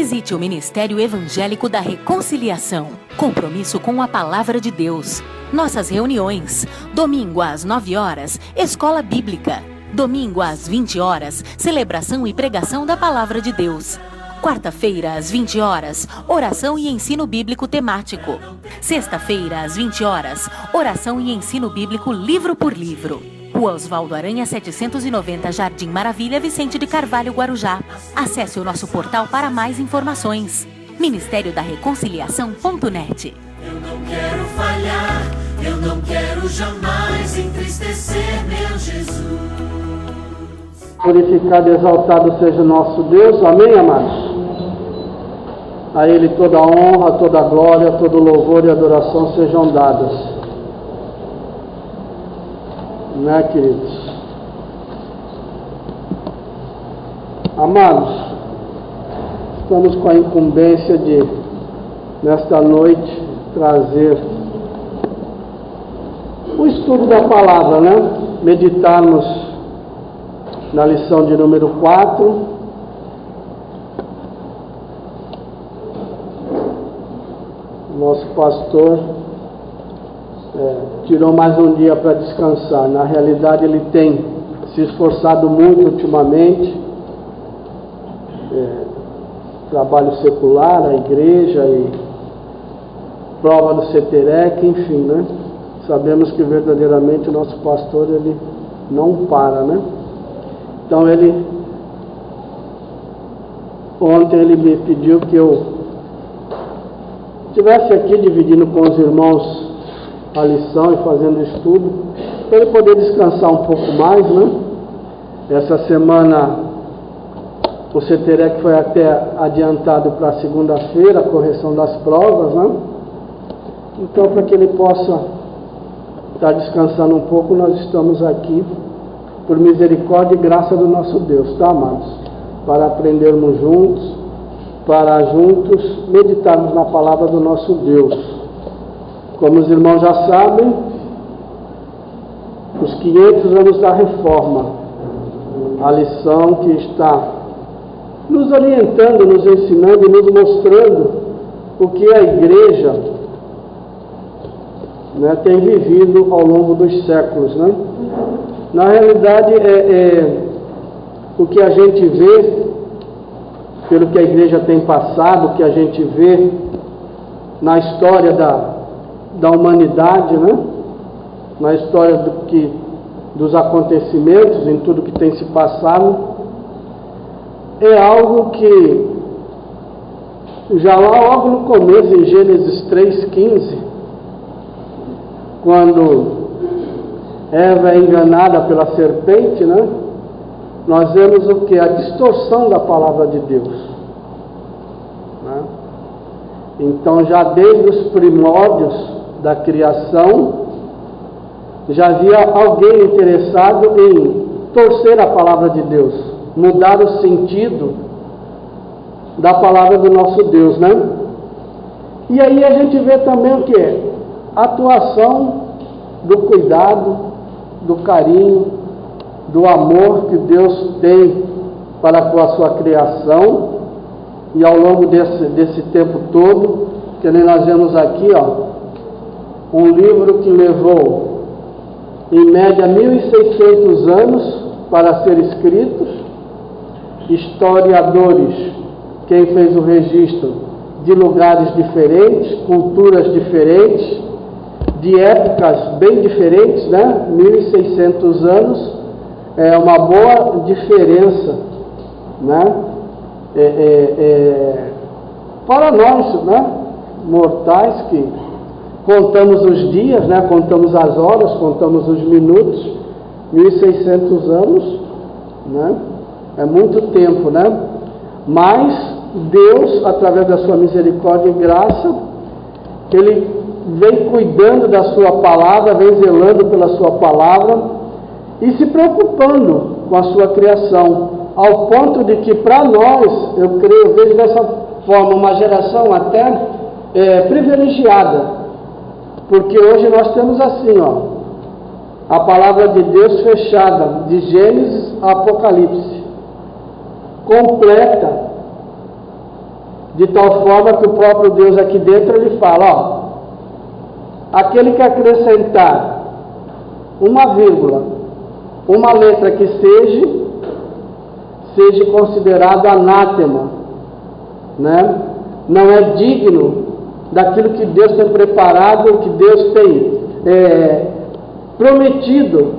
Visite o Ministério Evangélico da Reconciliação. Compromisso com a Palavra de Deus. Nossas reuniões. Domingo às 9 horas, Escola Bíblica. Domingo às 20 horas, celebração e pregação da Palavra de Deus. Quarta-feira, às 20 horas, oração e ensino bíblico temático. Sexta-feira, às 20 horas, oração e ensino bíblico livro por livro. Rua Osvaldo Aranha, 790, Jardim Maravilha, Vicente de Carvalho, Guarujá. Acesse o nosso portal para mais informações. Ministério da Reconciliação.net. Eu não quero falhar, eu não quero jamais entristecer meu Jesus. Glorificado e exaltado seja o nosso Deus, amém, amados? A Ele toda a honra, toda a glória, todo o louvor e adoração sejam dadas. Né, queridos? Amados, estamos com a incumbência de, nesta noite, trazer o estudo da palavra, né? Meditarmos na lição de número 4. Nosso pastor tirou mais um dia para descansar. Na realidade, ele tem se esforçado muito ultimamente. Trabalho secular, a igreja e prova do CETEREC, enfim, né? Sabemos que verdadeiramente o nosso pastor, ele não para, né? Então ontem ele me pediu que eu estivesse aqui dividindo com os irmãos a lição e fazendo o estudo, para ele poder descansar um pouco mais, né? Essa semana o CETEREC foi até adiantado para segunda-feira, a correção das provas, né? Então, para que ele possa estar descansando um pouco, nós estamos aqui por misericórdia e graça do nosso Deus, tá, amados? Para aprendermos juntos, para juntos meditarmos na palavra do nosso Deus. Como os irmãos já sabem, os 500 anos da Reforma, a lição que está nos orientando, nos ensinando e nos mostrando o que a igreja, né, tem vivido ao longo dos séculos, né? Na realidade, o que a gente vê, pelo que a igreja tem passado, o que a gente vê na história da humanidade, né? Na história dos acontecimentos, em tudo que tem se passado, é algo que já lá logo no começo, em Gênesis 3,15, quando Eva é enganada pela serpente, né? Nós vemos o que? A distorção da palavra de Deus, né? Então, já desde os primórdios da criação, já havia alguém interessado em torcer a palavra de Deus, mudar o sentido da palavra do nosso Deus, né? E aí a gente vê também o que? A atuação do cuidado, do carinho, do amor que Deus tem para com a sua criação. E ao longo desse tempo todo, que nem nós vemos aqui, um livro que levou em média 1.600 anos para ser escrito, historiadores, quem fez o registro de lugares diferentes, culturas diferentes, de épocas bem diferentes, né? 1.600 anos é uma boa diferença, né? Para nós, né, mortais, que contamos os dias, né, contamos as horas, contamos os minutos, 1.600 anos, né, é muito tempo, né? Mas Deus, através da sua misericórdia e graça, Ele vem cuidando da sua palavra, vem zelando pela sua palavra e se preocupando com a sua criação, ao ponto de que para nós, eu vejo dessa forma, uma geração até privilegiada, porque hoje nós temos assim, a palavra de Deus fechada, de Gênesis a Apocalipse, completa, de tal forma que o próprio Deus aqui dentro, ele fala, aquele que acrescentar uma vírgula, uma letra que seja considerado anátema, né? Não é digno daquilo que Deus tem preparado, que Deus tem prometido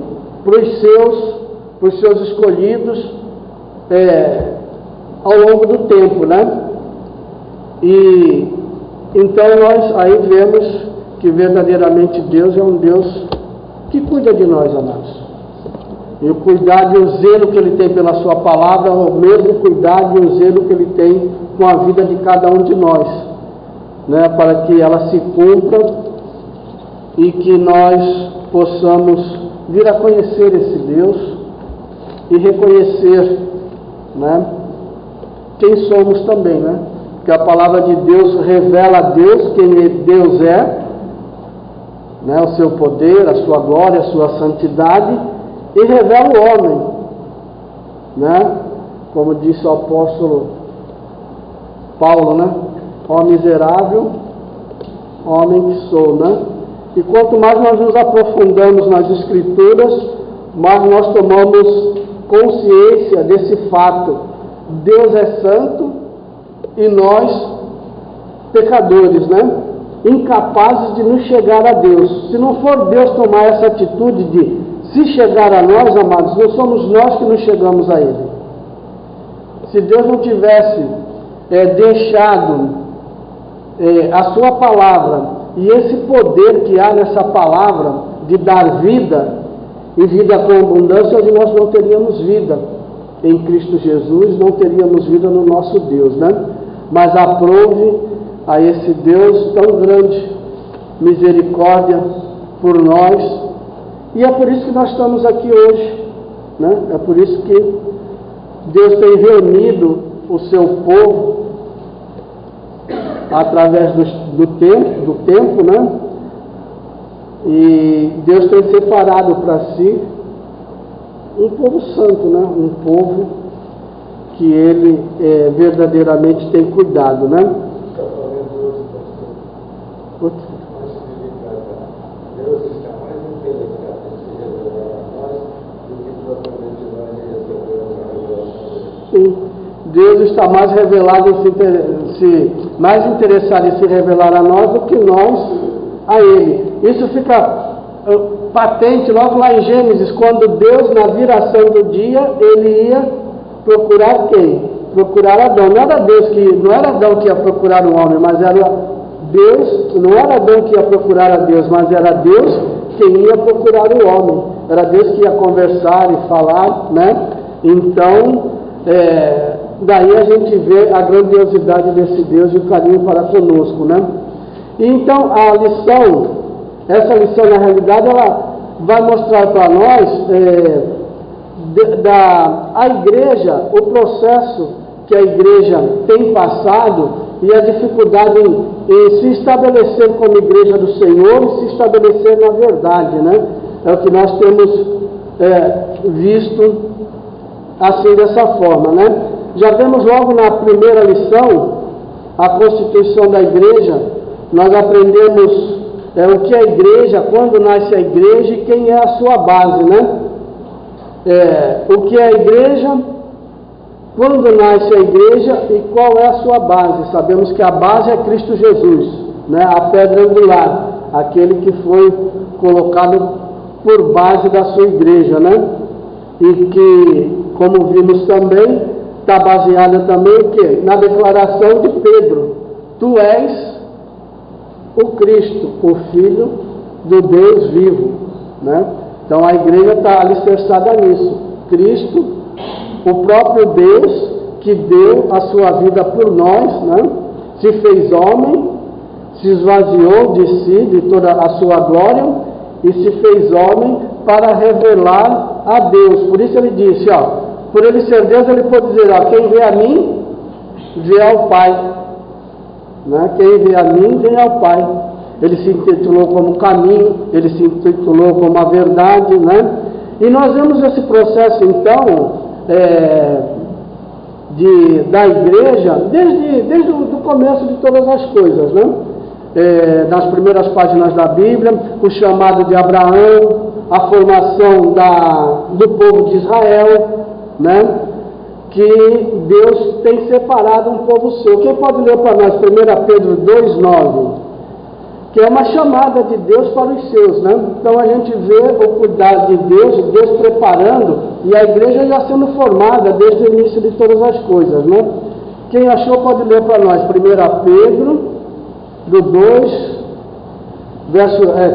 para os seus escolhidos ao longo do tempo, né? E então nós aí vemos que verdadeiramente Deus é um Deus que cuida de nós, amados. E o cuidado e o zelo que Ele tem pela Sua palavra é o mesmo cuidado e o zelo que Ele tem com a vida de cada um de nós, né? Para que ela se cumpra e que nós possamos vir a conhecer esse Deus e reconhecer, né, quem somos também, né? Porque a palavra de Deus revela a Deus, quem Deus é, né? O seu poder, a sua glória, a sua santidade, e revela o homem, né? Como disse o apóstolo Paulo, né? Ó miserável homem que sou, né? E quanto mais nós nos aprofundamos nas Escrituras, mais nós tomamos consciência desse fato. Deus é santo e nós pecadores, né? Incapazes de nos chegar a Deus. Se não for Deus tomar essa atitude de se chegar a nós, amados, não somos nós que nos chegamos a Ele. Se Deus não tivesse deixado a Sua palavra e esse poder que há nessa palavra de dar vida e vida com abundância, hoje nós não teríamos vida em Cristo Jesus, não teríamos vida no nosso Deus, né? Mas aprove a esse Deus tão grande misericórdia por nós, e é por isso que nós estamos aqui hoje, né? É por isso que Deus tem reunido o seu povo através do tempo, né? E Deus tem separado para si um povo santo, né? Um povo que Ele verdadeiramente tem cuidado, né? Deus está mais interessado em se revelar a nós do que propriamente nós recebemos a revelação. Sim, Deus está mais mais interessado em se revelar a nós do que nós a Ele. Isso fica patente logo lá em Gênesis, quando Deus, na viração do dia, Ele ia procurar quem? Procurar Adão. Não era Adão que ia procurar o homem, mas era Deus, não era Adão que ia procurar a Deus, mas era Deus quem ia procurar o homem. Era Deus que ia conversar e falar, né? Então, daí a gente vê a grandiosidade desse Deus e o carinho para conosco, né? E então, essa lição na realidade, ela vai mostrar para nós a igreja, o processo que a igreja tem passado e a dificuldade em se estabelecer como igreja do Senhor e se estabelecer na verdade, né? É o que nós temos visto assim, dessa forma, né? Já vemos logo na primeira lição, a constituição da igreja. Nós aprendemos o que é a igreja, quando nasce a igreja e quem é a sua base, né? O que é a igreja, quando nasce a igreja e qual é a sua base. Sabemos que a base é Cristo Jesus, né? A pedra angular, aquele que foi colocado por base da sua igreja, né? E que, como vimos também, está baseada também o quê? Na declaração de Pedro: Tu és o Cristo, o Filho do Deus vivo, né? Então a igreja está alicerçada nisso. Cristo, o próprio Deus que deu a sua vida por nós, né? Se fez homem, se esvaziou de si, de toda a sua glória, e se fez homem para revelar a Deus. Por isso ele disse, por ele ser Deus, ele pode dizer, quem vê a mim, vê ao Pai, né? Quem vê a mim, vê ao Pai. Ele se intitulou como caminho, ele se intitulou como a verdade, né? E nós vemos esse processo, então, da igreja desde o começo de todas as coisas, né? Nas primeiras páginas da Bíblia, o chamado de Abraão, a formação do povo de Israel, né? Que Deus tem separado um povo seu. Quem pode ler para nós 1 Pedro 2,9? Que é uma chamada de Deus para os seus, né? Então a gente vê o cuidado de Deus preparando, e a igreja já sendo formada desde o início de todas as coisas, né? Quem achou pode ler para nós 1 Pedro,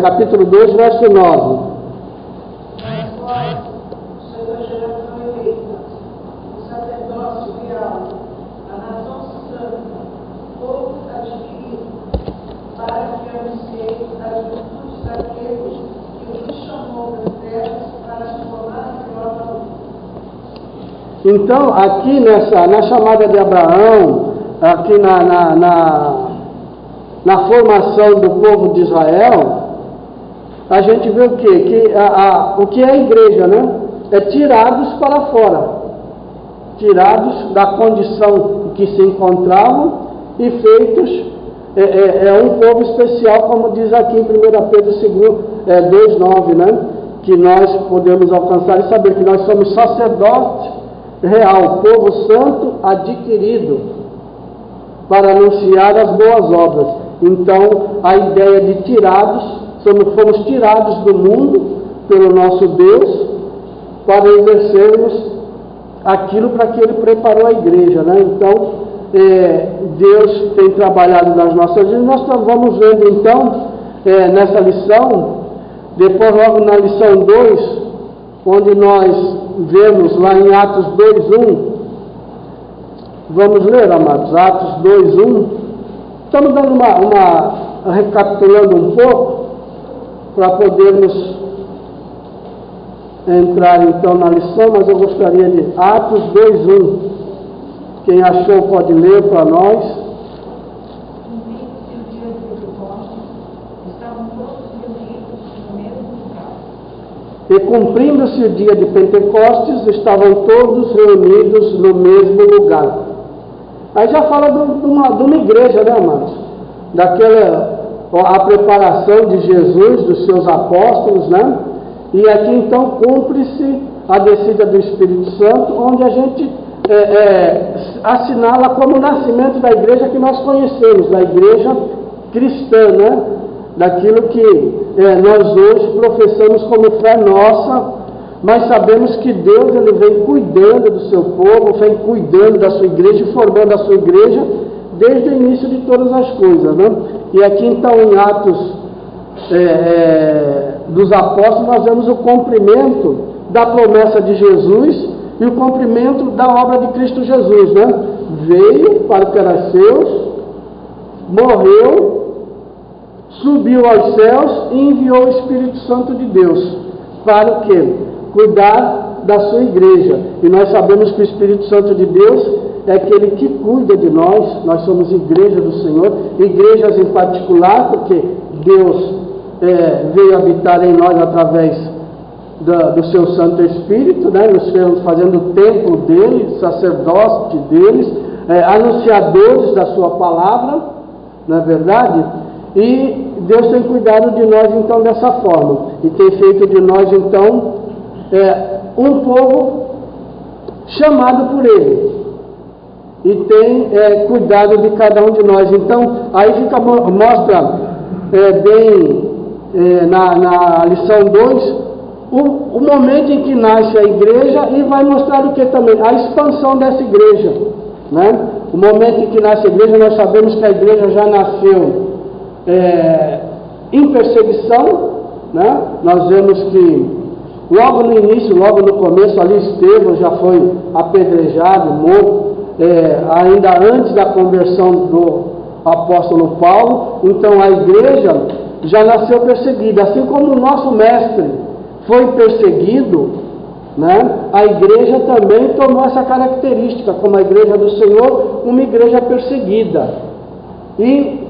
capítulo 2, verso 9. Então, aqui na chamada de Abraão, aqui na formação do povo de Israel, a gente vê o quê? O que é a igreja, né? É tirados para fora, tirados da condição que se encontravam e feitos, um povo especial, como diz aqui em 1 Pedro 2,9, né? Que nós podemos alcançar e saber que nós somos sacerdotes real, povo santo adquirido, para anunciar as boas obras. Então, a ideia de tirados, fomos tirados do mundo pelo nosso Deus, para exercermos aquilo para que Ele preparou a igreja, né? Então, Deus tem trabalhado nas nossas vidas. Nós vamos vendo então, nessa lição, depois logo na lição 2, onde nós vemos lá em Atos 2:1, vamos ler, amados, Atos 2:1. Estamos dando recapitulando um pouco, para podermos entrar então na lição, mas eu gostaria de Atos 2:1. Quem achou pode ler para nós. E cumprindo-se o dia de Pentecostes, estavam todos reunidos no mesmo lugar. Aí já fala de uma igreja, né, amados? A preparação de Jesus, dos seus apóstolos, né? E aqui então cumpre-se a descida do Espírito Santo, onde a gente assinala como o nascimento da igreja que nós conhecemos, da igreja cristã, né? Daquilo que nós hoje professamos como fé nossa, mas sabemos que Deus ele vem cuidando do seu povo, vem cuidando da sua igreja, formando a sua igreja desde o início de todas as coisas, né? E aqui então em Atos dos Apóstolos nós vemos o cumprimento da promessa de Jesus e o cumprimento da obra de Cristo Jesus, né? Veio para o que era seus, morreu, subiu aos céus e enviou o Espírito Santo de Deus. Para o quê? Cuidar da sua igreja. E nós sabemos que o Espírito Santo de Deus é aquele que cuida de nós somos igreja do Senhor, igrejas em particular, porque Deus veio habitar em nós através do seu Santo Espírito, né? Nos fazendo o templo dele, sacerdote deles, anunciadores da sua palavra, não é verdade? E Deus tem cuidado de nós então dessa forma, e tem feito de nós então um povo chamado por Ele, e tem cuidado de cada um de nós. Então aí mostra na lição 2 o momento em que nasce a igreja, e vai mostrar o que também? A expansão dessa igreja, né? O momento em que nasce a igreja, nós sabemos que a igreja já nasceu em perseguição, né? Nós vemos que logo no início, logo no começo ali, Estevão já foi apedrejado, morto, ainda antes da conversão do apóstolo Paulo. Então a igreja já nasceu perseguida, assim como o nosso mestre foi perseguido, né? A igreja também tomou essa característica, como a igreja do Senhor, uma igreja perseguida. E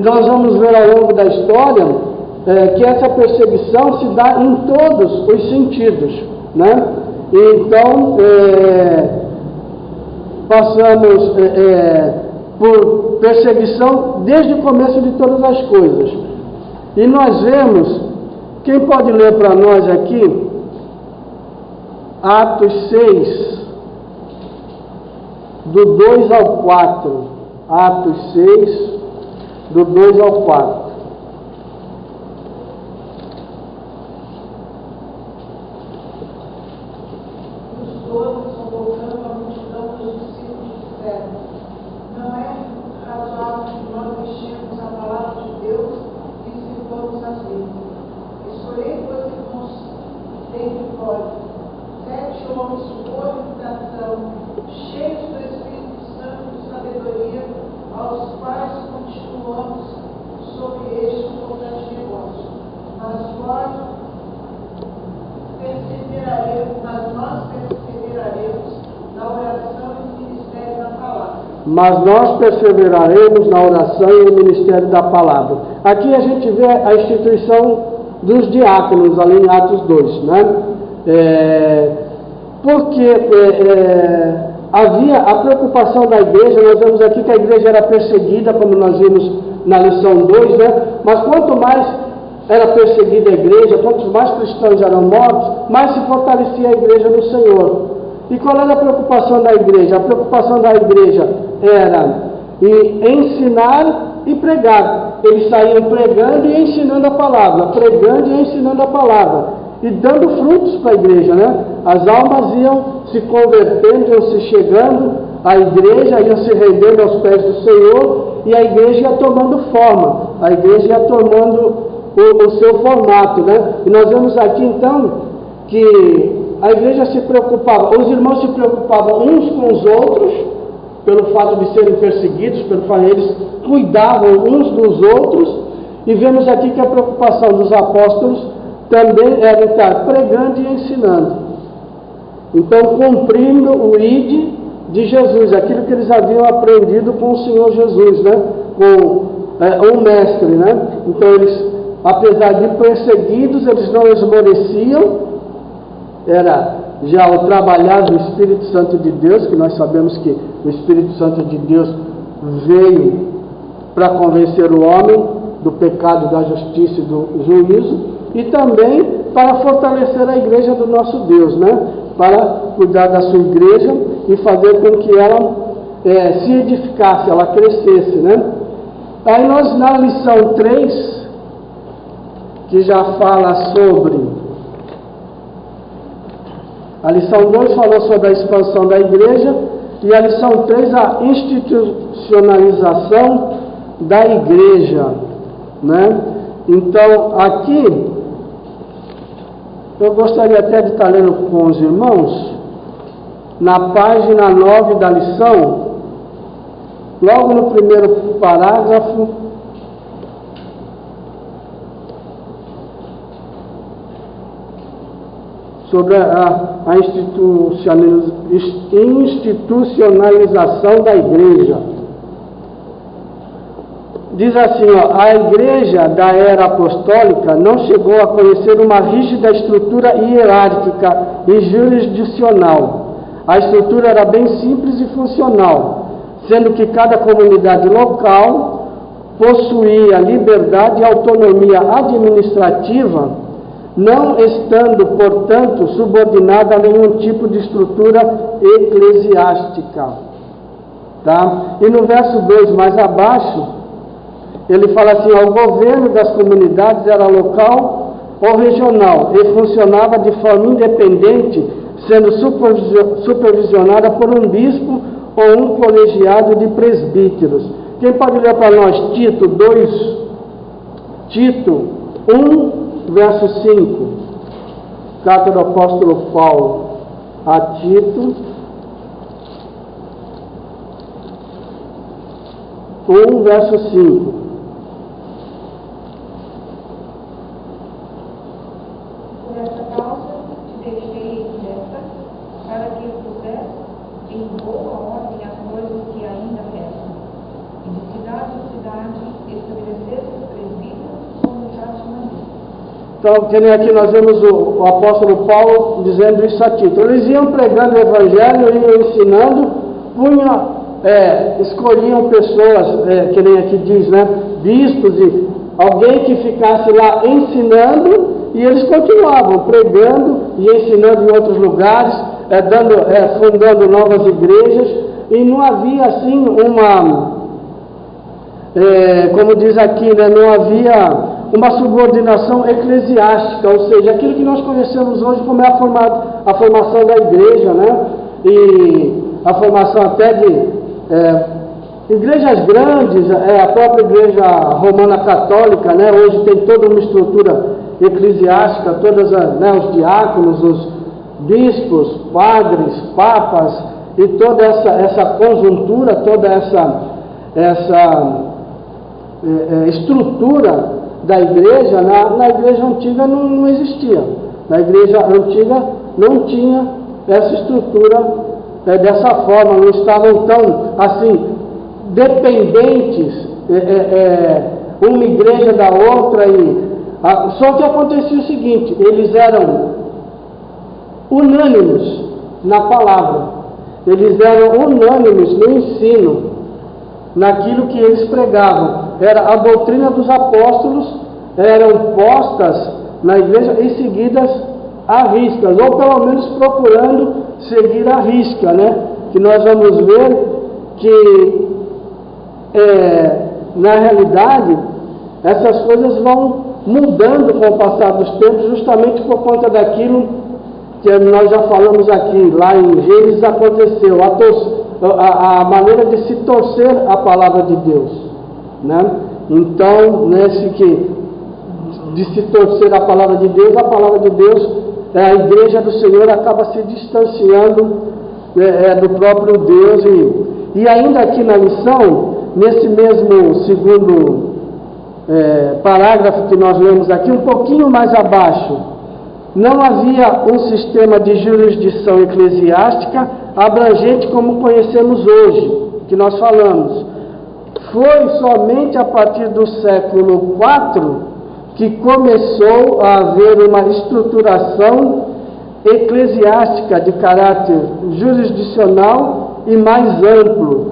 nós vamos ver ao longo da história que essa perseguição se dá em todos os sentidos, né? Então passamos por perseguição desde o começo de todas as coisas. E nós vemos, quem pode ler para nós aqui, Atos 6, do 2 ao 4. Atos 6, do 2 ao 4. Mas nós perseveraremos na oração e no ministério da palavra. Aqui a gente vê a instituição dos diáconos, ali em Atos 2, né? Porque havia a preocupação da igreja. Nós vemos aqui que a igreja era perseguida, como nós vimos na lição 2, né? Mas quanto mais era perseguida a igreja, quantos mais cristãos eram mortos, mais se fortalecia a igreja no Senhor. E qual era a preocupação da igreja? A preocupação da igreja era ensinar e pregar. Eles saíam pregando e ensinando a palavra, pregando e ensinando a palavra, e dando frutos para a igreja, né? As almas iam se convertendo, iam se chegando à igreja, iam se rendendo aos pés do Senhor, e a igreja ia tomando forma, a igreja ia tomando o seu formato, né? E nós vemos aqui então que a igreja se preocupava, os irmãos se preocupavam uns com os outros, pelo fato de serem perseguidos, pelo fato de eles cuidavam uns dos outros, e vemos aqui que a preocupação dos apóstolos também era estar pregando e ensinando. Então, cumprindo o ID de Jesus, aquilo que eles haviam aprendido com o Senhor Jesus, né? Com o mestre, né? Então, eles, apesar de perseguidos, eles não esmoreciam. Era já o trabalhar do Espírito Santo de Deus, que nós sabemos que o Espírito Santo de Deus veio para convencer o homem do pecado, da justiça e do juízo, e também para fortalecer a igreja do nosso Deus, né? Para cuidar da sua igreja e fazer com que ela se edificasse, ela crescesse, né? Aí nós, na lição 3, que já fala sobre... A lição 2 falou sobre a expansão da igreja, e a lição 3, a institucionalização da igreja, né? Então, aqui, eu gostaria até de estar lendo com os irmãos, na página 9 da lição, logo no primeiro parágrafo, sobre a institucionalização da igreja. Diz assim, a igreja da era apostólica não chegou a conhecer uma rígida estrutura hierárquica e jurisdicional. A estrutura era bem simples e funcional, sendo que cada comunidade local possuía liberdade e autonomia administrativa, não estando, portanto, subordinada a nenhum tipo de estrutura eclesiástica. Tá? E no verso 2, mais abaixo, ele fala assim, o governo das comunidades era local ou regional e funcionava de forma independente, sendo supervisionada por um bispo ou um colegiado de presbíteros. Quem pode ler para nós Tito 2, Tito 1, verso 5, carta do apóstolo Paulo a Tito, 1, verso 5. Por essa causa te deixei quieta, para que pusesse em boa ordem as coisas que ainda restam, e de cidade em cidade estabelecesse os presbíteros, como já te mandei. Então, que nem aqui nós vemos o apóstolo Paulo dizendo isso a Tito. Eles iam pregando o evangelho, iam ensinando, escolhiam pessoas, que nem aqui diz, né, bispos, e alguém que ficasse lá ensinando, e eles continuavam pregando e ensinando em outros lugares, fundando novas igrejas, e não havia assim como diz aqui, né, não havia uma subordinação eclesiástica, ou seja, aquilo que nós conhecemos hoje como é a formação da igreja, né, e a formação até de igrejas grandes, a própria igreja romana católica, né, hoje tem toda uma estrutura eclesiástica, todas os diáconos, os bispos, padres, papas, e toda essa conjuntura, toda essa estrutura da igreja, na igreja antiga não existia. Na igreja antiga não tinha essa estrutura dessa forma, não estavam tão assim dependentes uma igreja da outra, só que acontecia o seguinte: eles eram unânimes na palavra, eles eram unânimes no ensino, naquilo que eles pregavam. Era a doutrina dos apóstolos, eram postas na igreja e seguidas à risca, ou pelo menos procurando seguir à risca, né? Que nós vamos ver que na realidade essas coisas vão mudando com o passar dos tempos, justamente por conta daquilo que nós já falamos aqui. Lá em Gênesis aconteceu a maneira de se torcer a palavra de Deus, né? Então, de se torcer a palavra de Deus, a igreja do Senhor acaba se distanciando do próprio Deus. E ainda aqui na lição, nesse mesmo segundo parágrafo que nós lemos aqui, um pouquinho mais abaixo, não havia um sistema de jurisdição eclesiástica abrangente como conhecemos hoje, que nós falamos. Foi somente a partir do século IV que começou a haver uma estruturação eclesiástica de caráter jurisdicional e mais amplo,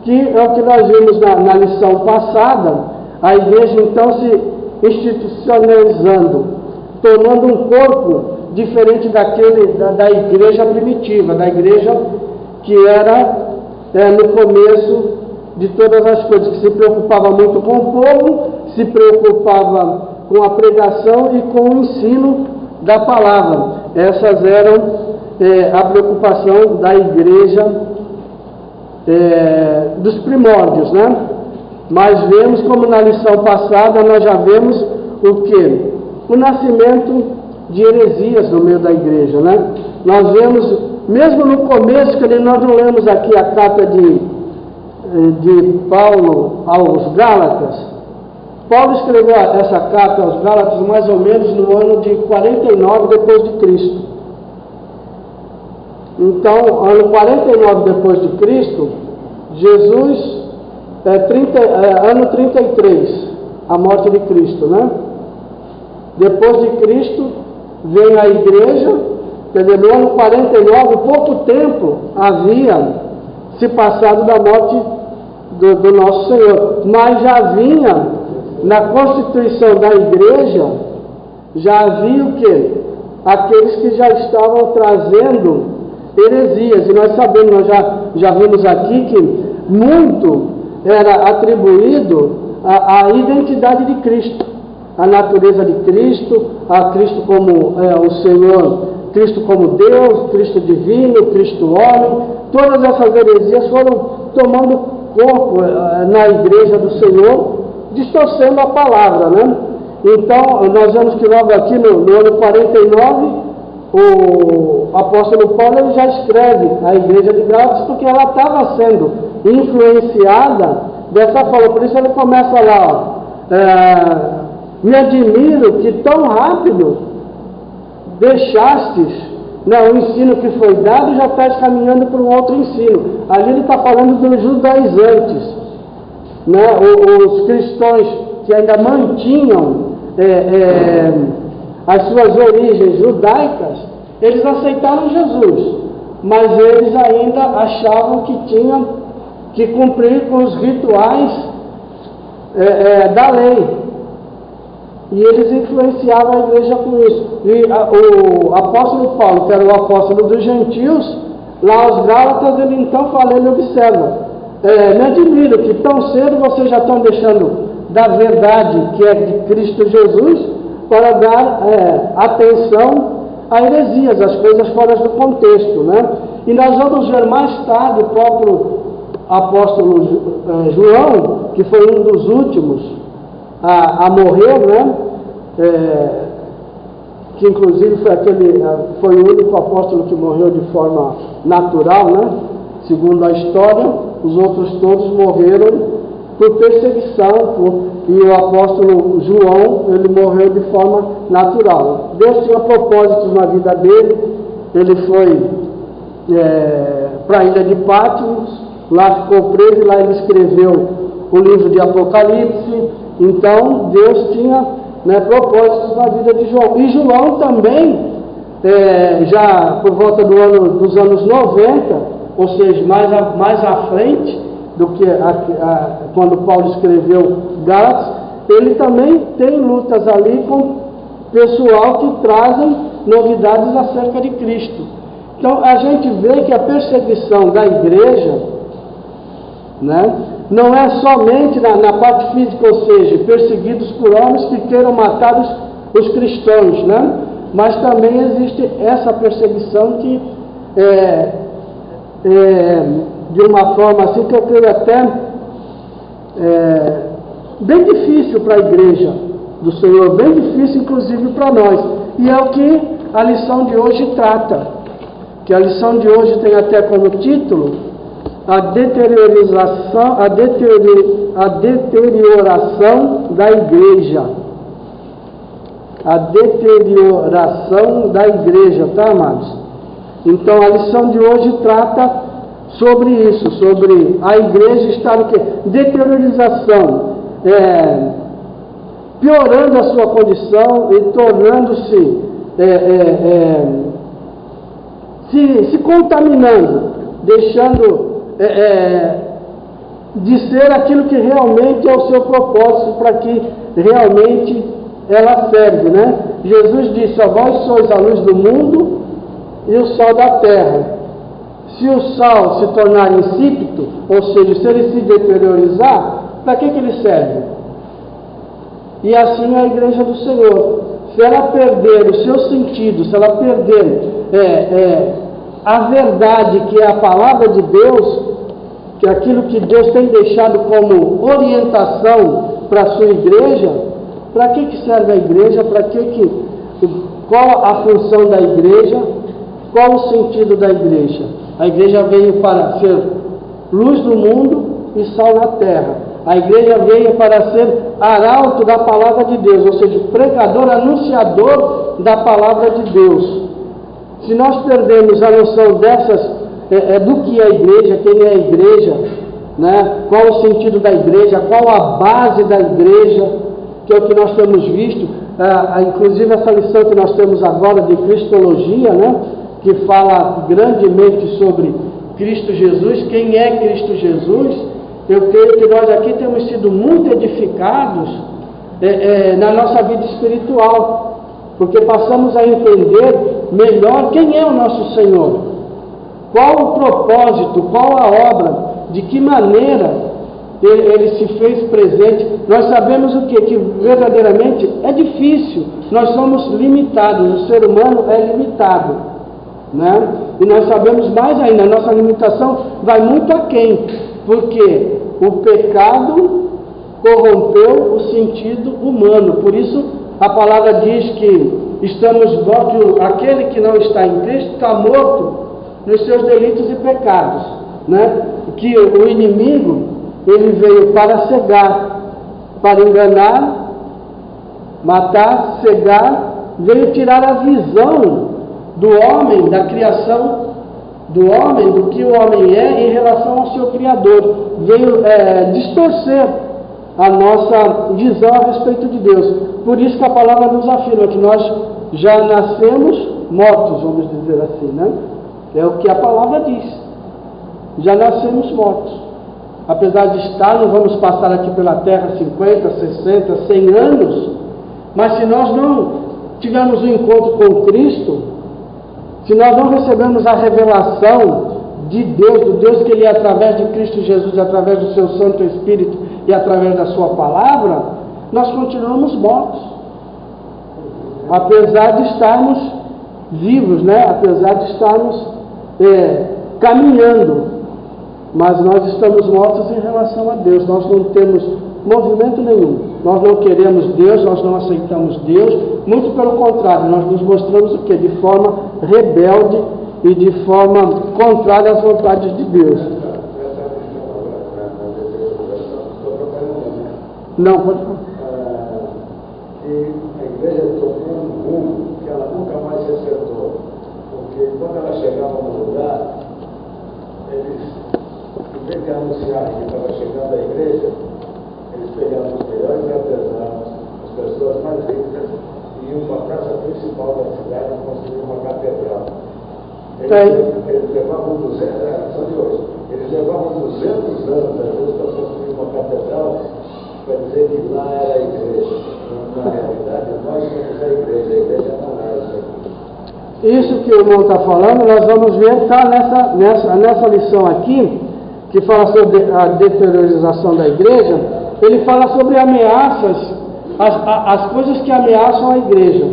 que é o que nós vimos na lição passada, a igreja então se institucionalizando, tornando um corpo diferente da igreja primitiva, da igreja que era no começo de todas as coisas, que se preocupava muito com o povo, se preocupava com a pregação e com o ensino da palavra. Essas eram a preocupação da igreja dos primórdios, né? Mas vemos, como na lição passada, nós já vemos o que? O nascimento de heresias no meio da igreja, né? Nós vemos, mesmo no começo, que nós não lemos aqui a carta de Paulo aos Gálatas. Paulo escreveu essa carta aos Gálatas mais ou menos no ano de 49 depois de Cristo. Então, ano 49 depois de Cristo, Jesus, ano 33, a morte de Cristo, né? Depois de Cristo, vem a igreja, quer dizer, no ano 49, pouco tempo havia se passado da morte do nosso Senhor, mas já vinha na constituição da igreja, já havia o quê? Aqueles que já estavam trazendo heresias, e nós sabemos, nós já vimos aqui que muito era atribuído à identidade de Cristo, à natureza de Cristo, a Cristo como o Senhor, Cristo como Deus, Cristo divino, Cristo homem. Todas essas heresias foram tomando corpo na igreja do Senhor, distorcendo a palavra, né? Então, nós vemos que logo aqui no ano 49, o apóstolo Paulo ele já escreve a igreja de Gálatas, porque ela estava sendo influenciada dessa forma. Por isso ele começa lá, me admiro que tão rápido deixastes, o ensino que foi dado, já está caminhando para um outro ensino. Ali ele está falando dos judaizantes, né? Os cristãos que ainda mantinham as suas origens judaicas, eles aceitaram Jesus, mas eles ainda achavam que tinham que cumprir com os rituais da lei. E eles influenciavam a igreja com isso. E o apóstolo Paulo, que era o apóstolo dos gentios, lá aos Gálatas, ele então fala, ele observa, me admiro que tão cedo vocês já estão deixando da verdade que é de Cristo Jesus para dar atenção a heresias, as coisas fora do contexto, né? E nós vamos ver mais tarde o próprio apóstolo João, que foi um dos últimos a morrer, né? Que inclusive foi o único apóstolo que morreu de forma natural, né? Segundo a história, os outros todos morreram por perseguição, e o apóstolo João, ele morreu de forma natural. Deus tinha propósitos na vida dele. Ele foi para a ilha de Patmos, lá ficou preso, e lá ele escreveu o livro de Apocalipse. Então Deus tinha, né, propósitos na vida de João. E João também, já por volta dos anos 90, ou seja, mais à frente do que quando Paulo escreveu Gálatas, ele também tem lutas ali com pessoal que trazem novidades acerca de Cristo. Então a gente vê que a perseguição da igreja, né, não é somente na parte física, ou seja, perseguidos por homens que queiram matar os cristãos, né, mas também existe essa perseguição que de uma forma assim que eu creio até bem difícil para a igreja do Senhor, bem difícil inclusive para nós, e é o que a lição de hoje trata, que a lição de hoje tem até como título a deterioração da igreja. A deterioração da igreja, tá, amados? Então a lição de hoje trata sobre isso, sobre a igreja estar o quê? Deteriorização, piorando a sua condição e tornando-se, se contaminando, deixando de ser aquilo que realmente é o seu propósito, para que realmente ela serve, né? Jesus disse: vós sois a luz do mundo e o sal da terra. Se o sal se tornar insípido, ou seja, se ele se deteriorizar, para que ele serve? E assim é a igreja do Senhor. Se ela perder o seu sentido, se ela perder a verdade, que é a palavra de Deus, que é aquilo que Deus tem deixado como orientação para a sua igreja, para que serve a igreja? Qual a função da igreja? Qual o sentido da igreja? A igreja veio para ser luz do mundo e sal na terra. A igreja veio para ser arauto da palavra de Deus, ou seja, pregador, anunciador da palavra de Deus. Se nós perdemos a noção do que é a igreja, quem é a igreja, né? Qual o sentido da igreja, qual a base da igreja, que é o que nós temos visto, inclusive essa lição que nós temos agora de Cristologia, né? Que fala grandemente sobre Cristo Jesus, quem é Cristo Jesus. Eu creio que nós aqui temos sido muito edificados na nossa vida espiritual, porque passamos a entender melhor quem é o nosso Senhor, qual o propósito, qual a obra, de que maneira ele se fez presente. Nós sabemos o quê? Que verdadeiramente é difícil, nós somos limitados, o ser humano é limitado, né? E nós sabemos mais ainda, a nossa limitação vai muito aquém, porque o pecado corrompeu o sentido humano. Por isso a palavra diz que aquele que não está em Cristo está morto nos seus delitos e pecados, né? Que o inimigo, ele veio para cegar, para enganar, matar, cegar, veio tirar a visão do homem, da criação do homem, do que o homem é em relação ao seu Criador. Veio distorcer a nossa visão a respeito de Deus. Por isso que a palavra nos afirma que nós já nascemos mortos, vamos dizer assim, né? É o que a palavra diz. Já nascemos mortos. Apesar de estar, não vamos passar aqui pela terra 50, 60, 100 anos, mas se nós não tivermos um encontro com Cristo, se nós não recebemos a revelação de Deus, do Deus que Ele é através de Cristo Jesus, através do seu Santo Espírito e através da sua palavra, nós continuamos mortos. Apesar de estarmos vivos, né? Apesar de estarmos caminhando, mas nós estamos mortos em relação a Deus. Nós não temos movimento nenhum, nós não queremos Deus, nós não aceitamos Deus, muito pelo contrário, nós nos mostramos o quê? De forma rebelde e de forma contrária às vontades de Deus. Não, pode falar. Que a igreja tomou um rumo que ela nunca mais se acertou, porque quando ela chegava no lugar, eles, em vez de anunciarem que estava chegando a igreja, eles pegavam os melhores artesãos, as pessoas mais ricas, e iam para a praça principal da cidade e construíam uma catedral. Eles levavam 200 anos, às vezes, para construir uma catedral, para dizer que lá era a igreja. Na realidade, nós somos a igreja não é isso aqui. Isso que o irmão está falando, nós vamos ver, está nessa lição aqui, que fala sobre a deteriorização da igreja. Ele fala sobre ameaças, as coisas que ameaçam a igreja.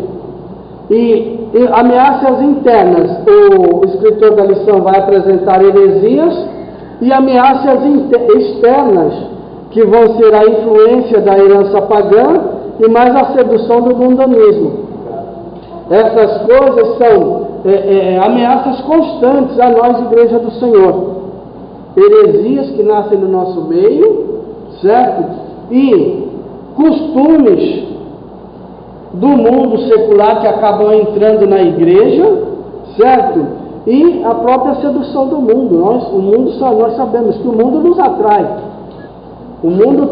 E ameaças internas, o escritor da lição vai apresentar heresias, e ameaças externas, que vão ser a influência da herança pagã e mais a sedução do mundanismo. Essas coisas são ameaças constantes a nós, Igreja do Senhor. Heresias que nascem no nosso meio, certo? E costumes do mundo secular que acabam entrando na igreja, certo? E a própria sedução do mundo. Nós sabemos que o mundo nos atrai. O mundo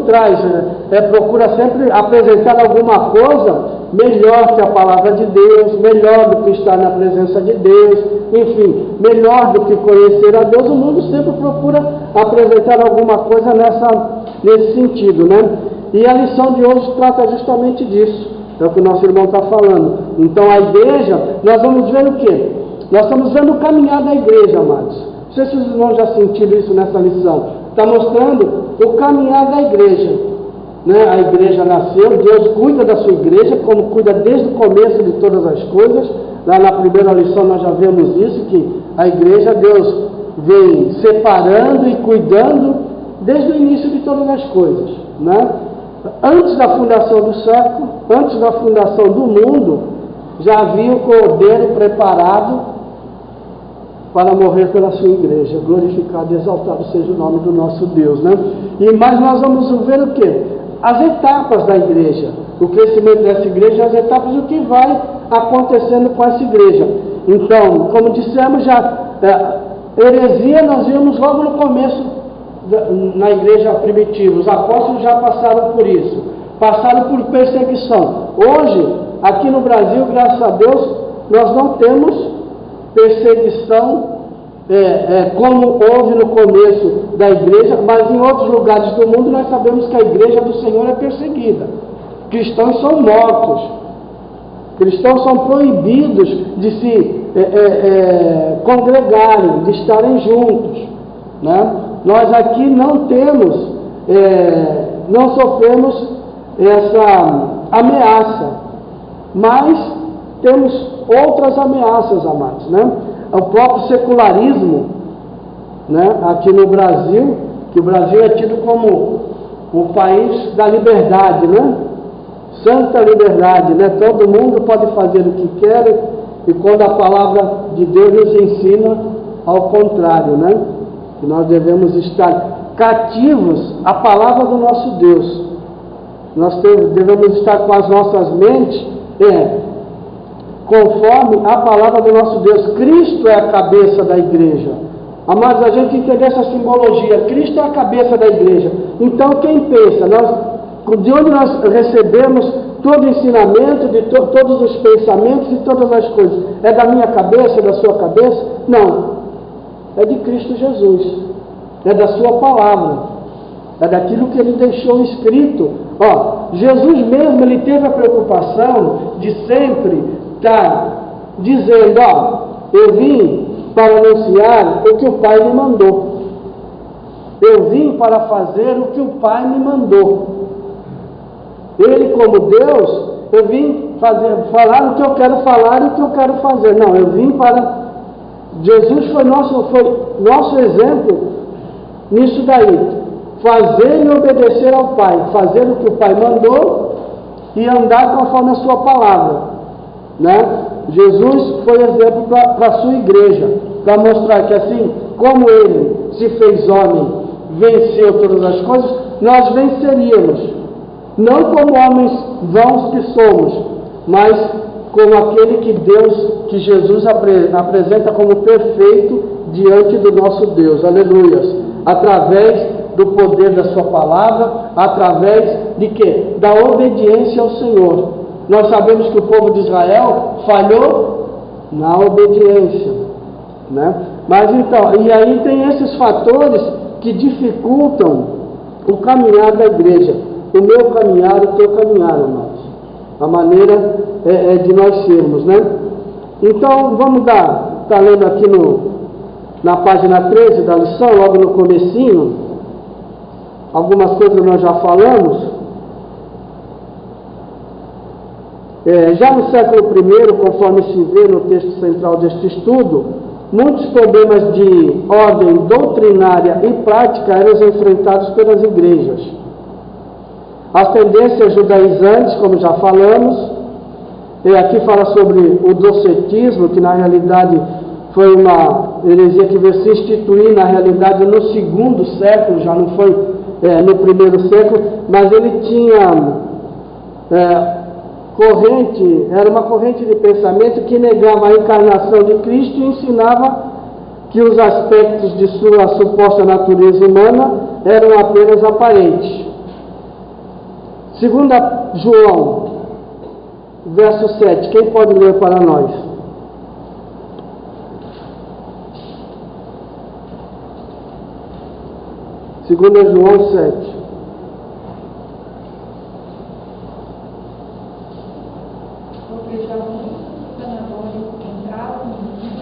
procura sempre apresentar alguma coisa melhor que a palavra de Deus, melhor do que estar na presença de Deus, enfim, melhor do que conhecer a Deus. O mundo sempre procura apresentar alguma coisa nesse sentido, né? E a lição de hoje trata justamente disso, é o que o nosso irmão está falando. Então a igreja, nós vamos ver o quê? Nós estamos vendo o caminhar da igreja, amados. Não sei se os irmãos já sentiram isso nessa lição. Está mostrando o caminhar da igreja, né? A igreja nasceu, Deus cuida da sua igreja, como cuida desde o começo de todas as coisas. Lá na primeira lição nós já vemos isso, que a igreja, Deus vem separando e cuidando desde o início de todas as coisas, né? Antes da fundação do século, antes da fundação do mundo, já havia o Cordeiro preparado para morrer pela sua igreja. Glorificado e exaltado seja o nome do nosso Deus, né? Mas nós vamos ver o quê? As etapas da igreja, o crescimento dessa igreja, as etapas do que vai acontecendo com essa igreja. Então, como dissemos heresia nós vimos logo no começo na igreja primitiva. Os apóstolos já passaram por isso, passaram por perseguição. Hoje, aqui no Brasil, graças a Deus, nós não temos perseguição como houve no começo da igreja, mas em outros lugares do mundo nós sabemos que a igreja do Senhor é perseguida. Cristãos são mortos, cristãos são proibidos de se congregarem, de estarem juntos, né? Nós aqui não temos, não sofremos essa ameaça, mas temos outras ameaças, amados, né? O próprio secularismo, né? Aqui no Brasil, que o Brasil é tido como o país da liberdade, né? Santa liberdade, né? Todo mundo pode fazer o que quer, e quando a palavra de Deus nos ensina ao contrário, né? Que nós devemos estar cativos à palavra do nosso Deus. Nós devemos estar com as nossas mentes conforme a palavra do nosso Deus. Cristo é a cabeça da igreja. Amados, a gente entender essa simbologia. Cristo é a cabeça da igreja. Então quem pensa, de onde nós recebemos todo o ensinamento, de todos os pensamentos e todas as coisas, é da minha cabeça, da sua cabeça? Não. é de Cristo Jesus, é da sua palavra, é daquilo que ele deixou escrito. Jesus mesmo, ele teve a preocupação de sempre estar dizendo, eu vim para anunciar o que o Pai me mandou. Eu vim para fazer o que o Pai me mandou. Ele, como Deus, eu vim falar o que eu quero falar e o que eu quero fazer. Não, eu vim para... Jesus foi nosso exemplo nisso daí. Fazer e obedecer ao Pai. Fazer o que o Pai mandou e andar conforme a sua palavra. Né? Jesus foi exemplo para a sua igreja, para mostrar que assim como ele se fez homem, venceu todas as coisas, nós venceríamos. Não como homens vãos que somos, mas como aquele que Jesus apresenta como perfeito diante do nosso Deus. Aleluias. Através do poder da sua palavra, através de quê? Da obediência ao Senhor. Nós sabemos que o povo de Israel falhou na obediência, né? Mas então, e aí tem esses fatores que dificultam o caminhar da igreja. O meu caminhar e o teu caminhar, amados. A maneira de nós sermos, né? Então, vamos tá lendo aqui na página 13 da lição, logo no comecinho. Algumas coisas nós já falamos. Já no século I, conforme se vê no texto central deste estudo, muitos problemas de ordem doutrinária e prática eram enfrentados pelas igrejas. As tendências judaizantes, como já falamos, aqui fala sobre o docetismo, que na realidade foi uma heresia que veio se instituir, na realidade, no segundo século, já não foi no primeiro século, mas ele tinha era uma corrente de pensamento que negava a encarnação de Cristo e ensinava que os aspectos de sua suposta natureza humana eram apenas aparentes. Segunda João, verso 7, quem pode ler para nós? Segunda João 7. Porque já muitos enganadores entraram no mundo,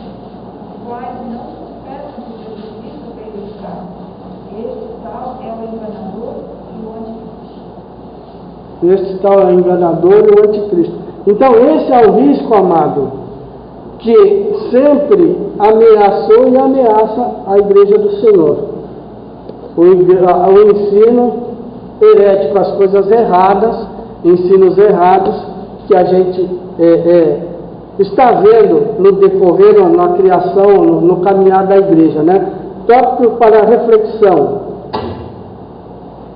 os quais não confessam que Jesus Cristo veio buscar. Este tal é o enganador e o anticristo. Este tal é o enganador e o anticristo. Então esse é o risco, amado, que sempre ameaçou e ameaça a igreja do Senhor. O ensino herético, as coisas erradas, ensinos errados, que a gente está vendo no decorrer, na criação, no caminhar da igreja, né? Tópico para reflexão.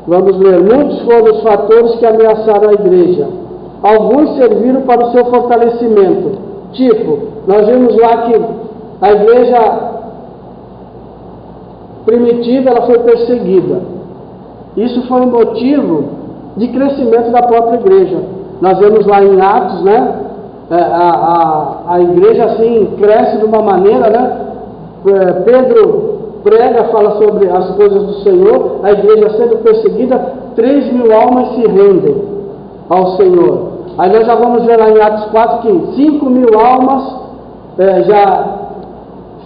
Vamos ler. Muitos foram os fatores que ameaçaram a igreja. Alguns serviram para o seu fortalecimento. Tipo, nós vimos lá que a igreja primitiva, ela foi perseguida. Isso foi um motivo de crescimento da própria igreja. Nós vemos lá em Atos, né? A igreja assim cresce de uma maneira, né? Pedro prega, fala sobre as coisas do Senhor, a igreja sendo perseguida, 3.000 almas se rendem ao Senhor. Aí nós já vamos ver lá em Atos 4 que 5.000 almas já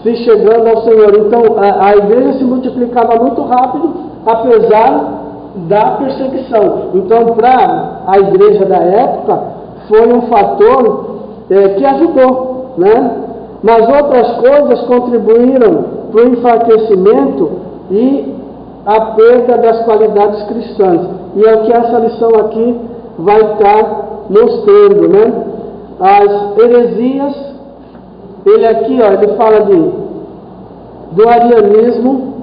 se chegando ao Senhor. Então a igreja se multiplicava muito rápido, apesar da perseguição. Então para a igreja da época foi um fator que ajudou, né? Mas outras coisas contribuíram para o enfraquecimento e a perda das qualidades cristãs. E é o que essa lição aqui vai estar mostrando, né? As heresias, ele aqui, ele fala do arianismo,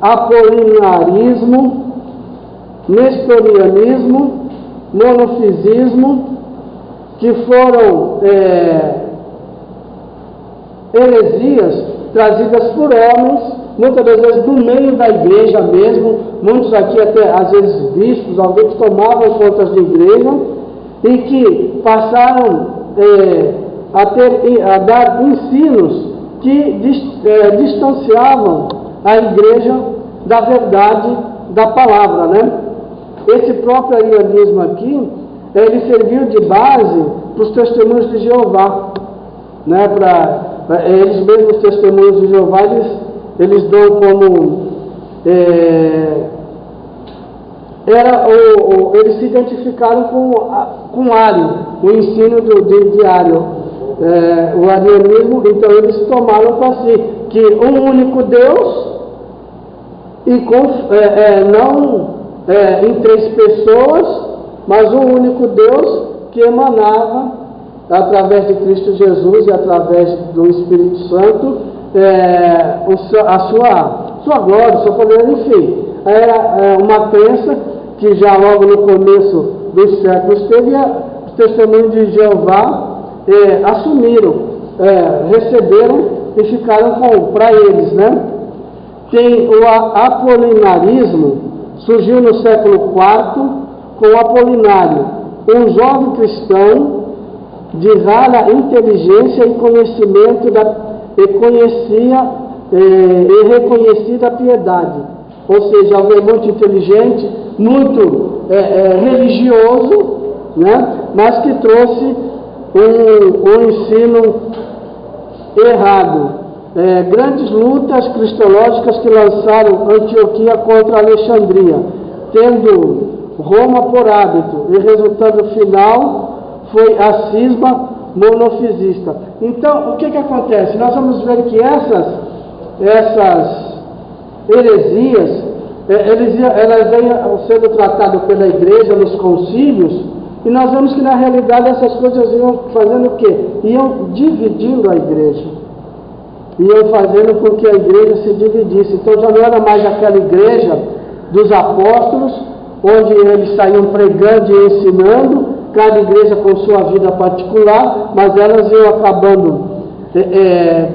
apolinarismo, nestorianismo, monofisismo, que foram heresias trazidas por homens, muitas das vezes do meio da igreja mesmo, muitos aqui até às vezes bispos, alguém que tomavam contas de igreja, e que passaram a dar ensinos que distanciavam a igreja da verdade da palavra, né? Esse próprio arianismo aqui, ele serviu de base para os testemunhos de Jeová, né? Eles mesmos, os testemunhos de Jeová, eles dão como eles se identificaram com Ário, o ensino de Ário, o arianismo. Então eles tomaram para si que um único Deus, e não em três pessoas, mas um único Deus que emanava através de Cristo Jesus e através do Espírito Santo a sua glória, o seu poder, enfim. Era uma crença que já logo no começo dos séculos teve. Os testemunhos de Jeová assumiram, receberam e ficaram para eles, né? Tem o apolinarismo, surgiu no século IV com o Apolinário, um jovem cristão de rara inteligência e conhecimento e reconhecida piedade, ou seja, alguém muito inteligente, muito religioso, né? Mas que trouxe um ensino errado. Grandes lutas cristológicas que lançaram Antioquia contra Alexandria, tendo Roma por hábito, e o resultado final foi a cisma monofisista. Então, o que acontece? Nós vamos ver que essas heresias, elas vêm sendo tratadas pela igreja nos concílios, e nós vemos que na realidade essas coisas iam fazendo o quê? Iam dividindo a igreja, iam fazendo com que a igreja se dividisse. Então já não era mais aquela igreja dos apóstolos, onde eles saíam pregando e ensinando, cada igreja com sua vida particular, mas elas iam acabando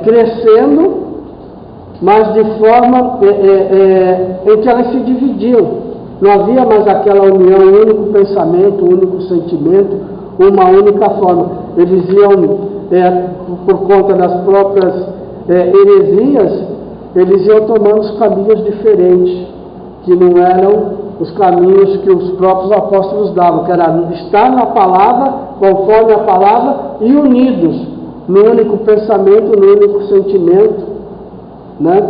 crescendo, mas de forma em que elas se dividiam. Não havia mais aquela união, um único pensamento, um único sentimento, uma única forma. Eles iam, por conta das próprias heresias, eles iam tomando os caminhos diferentes, que não eram os caminhos que os próprios apóstolos davam, que era estar na palavra, conforme a palavra, e unidos no único pensamento, no único sentimento, né?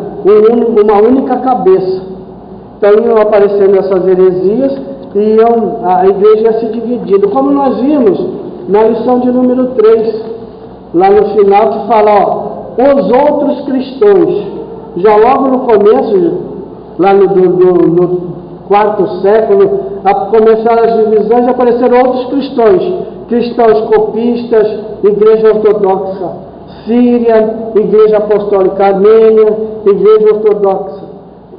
Uma única cabeça. Então iam aparecendo essas heresias e a igreja ia se dividindo, como nós vimos na lição de número 3, lá no final, que fala, os outros cristãos. Já logo no começo, lá no quarto século, começaram as divisões e apareceram outros cristãos copistas, igreja ortodoxa síria, igreja apostólica armênia, igreja ortodoxa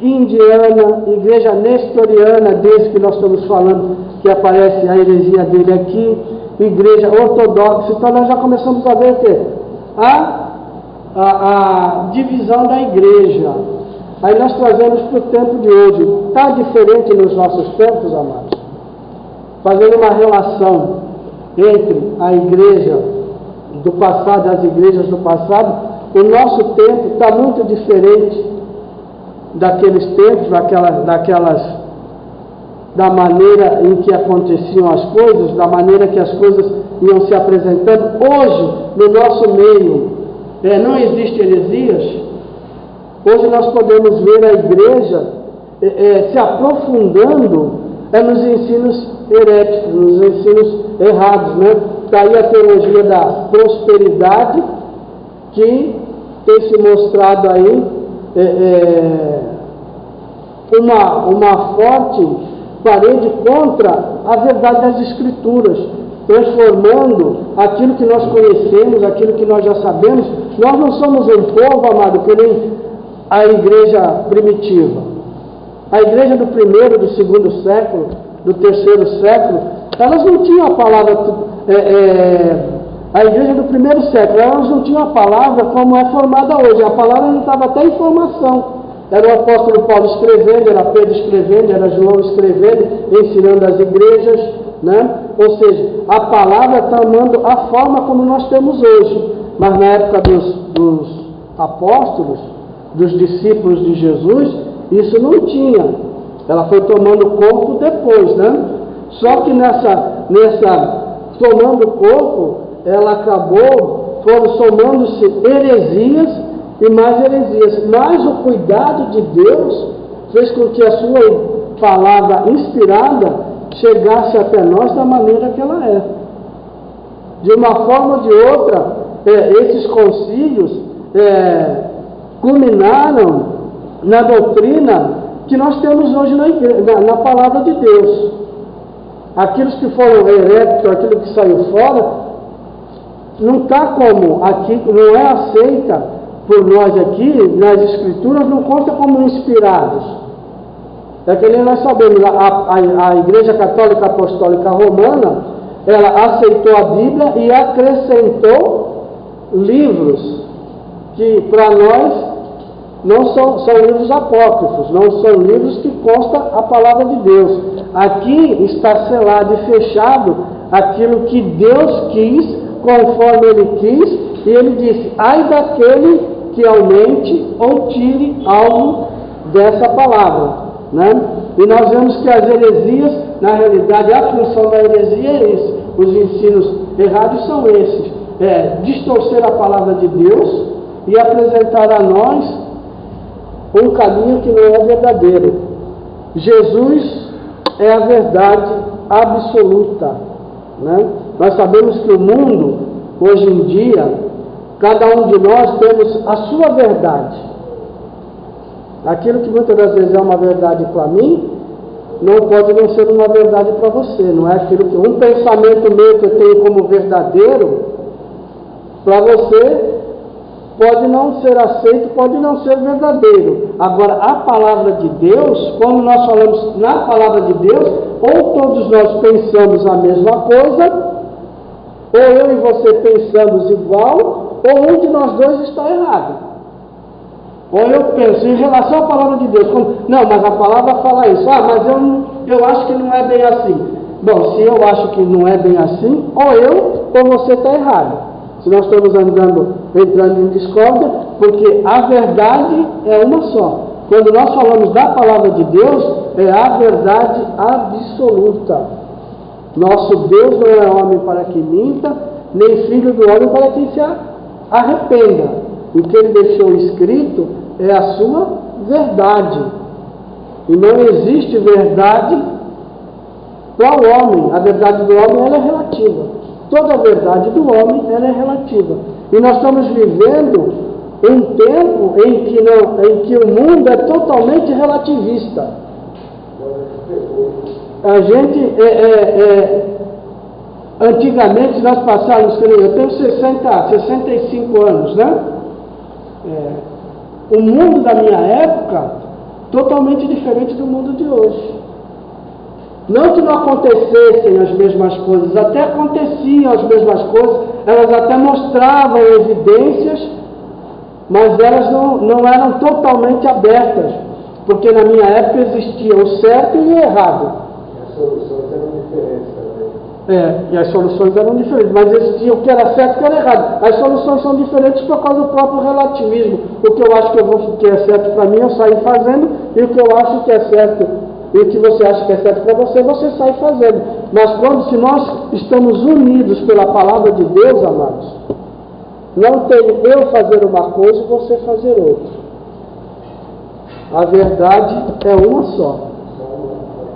indiana, igreja nestoriana, desde que nós estamos falando, que aparece a heresia dele aqui, igreja ortodoxa. Então nós já começamos a ver o quê? A divisão da igreja. Aí nós trazemos para o tempo de hoje. Está diferente nos nossos tempos, amados? Fazendo uma relação entre a igreja do passado e as igrejas do passado, o nosso tempo está muito diferente daqueles tempos, da maneira em que aconteciam as coisas, da maneira que as coisas iam se apresentando. Hoje, no nosso meio, não existem heresias. Hoje nós podemos ver a igreja se aprofundando nos ensinos heréticos, nos ensinos errados, né? Está aí a teologia da prosperidade, que tem se mostrado aí uma forte parede contra a verdade das Escrituras, transformando aquilo que nós conhecemos, aquilo que nós já sabemos. Nós não somos um povo, amado, que nem a igreja primitiva. A igreja do primeiro, do segundo século, do terceiro século, elas não tinham a palavra, a igreja do primeiro século, elas não tinham a palavra como é formada hoje. A palavra não estava até em formação. Era o apóstolo Paulo escrevendo, era Pedro escrevendo, era João escrevendo, ensinando as igrejas, né? Ou seja, a palavra está tomando a forma como nós temos hoje. Mas na época apóstolos, dos discípulos de Jesus, isso não tinha. Ela foi tomando corpo depois, né? Só que nessa tomando corpo, ela acabou, foram somando-se heresias e mais heresias. Mas o cuidado de Deus fez com que a sua palavra inspirada chegasse até nós da maneira que ela é. De uma forma ou de outra, esses concílios culminaram na doutrina que nós temos hoje na palavra de Deus. Aqueles que foram heréticos, aquilo que saiu fora, não está como aqui, não é aceita por nós aqui, nas Escrituras, não consta como inspirados. É que nem nós sabemos, a Igreja Católica Apostólica Romana, ela aceitou a Bíblia e acrescentou livros que para nós não são livros apócrifos, não são livros que consta a palavra de Deus. Aqui está selado e fechado aquilo que Deus quis, conforme Ele quis, e Ele disse: ai daquele que aumente ou tire algo dessa palavra, né? E nós vemos que as heresias, na realidade, a função da heresia é esse, os ensinos errados são esses, distorcer a palavra de Deus e apresentar a nós um caminho que não é verdadeiro. Jesus é a verdade absoluta, né? Nós sabemos que o mundo, hoje em dia, cada um de nós temos a sua verdade. Aquilo que muitas das vezes é uma verdade para mim, não pode não ser uma verdade para você. Não é aquilo que um pensamento meu que eu tenho como verdadeiro, para você pode não ser aceito, pode não ser verdadeiro. Agora, a palavra de Deus, quando nós falamos na palavra de Deus, ou todos nós pensamos a mesma coisa, ou eu e você pensamos igual, ou um de nós dois está errado. Ou eu penso em relação à palavra de Deus, não, mas a palavra fala isso, mas eu acho que não é bem assim. Bom, se eu acho que não é bem assim, ou eu ou você está errado. Se nós estamos entrando em discórdia, porque a verdade é uma só. Quando nós falamos da palavra de Deus, é a verdade absoluta. Nosso Deus não é homem para que minta, nem filho do homem para que se arrependa. O que ele deixou escrito é a sua verdade. E não existe verdade para o homem. A verdade do homem ela é relativa. Toda a verdade do homem ela é relativa. E nós estamos vivendo um tempo em que o mundo é totalmente relativista. A gente, antigamente nós passávamos, eu tenho 65 anos, né? O mundo da minha época, totalmente diferente do mundo de hoje. Não que não acontecessem as mesmas coisas, até aconteciam as mesmas coisas, elas até mostravam evidências, mas elas não eram totalmente abertas, porque na minha época existia o certo e o errado. As soluções eram diferentes também. E as soluções eram diferentes, mas existia o que era certo e o que era errado. As soluções são diferentes por causa do próprio relativismo. O que eu acho que é certo para mim, eu saio fazendo, e o que eu acho que é certo e o que você acha que é certo para você, você sai fazendo. Mas se nós estamos unidos pela palavra de Deus, amados, não tem eu fazer uma coisa e você fazer outra. A verdade é uma só.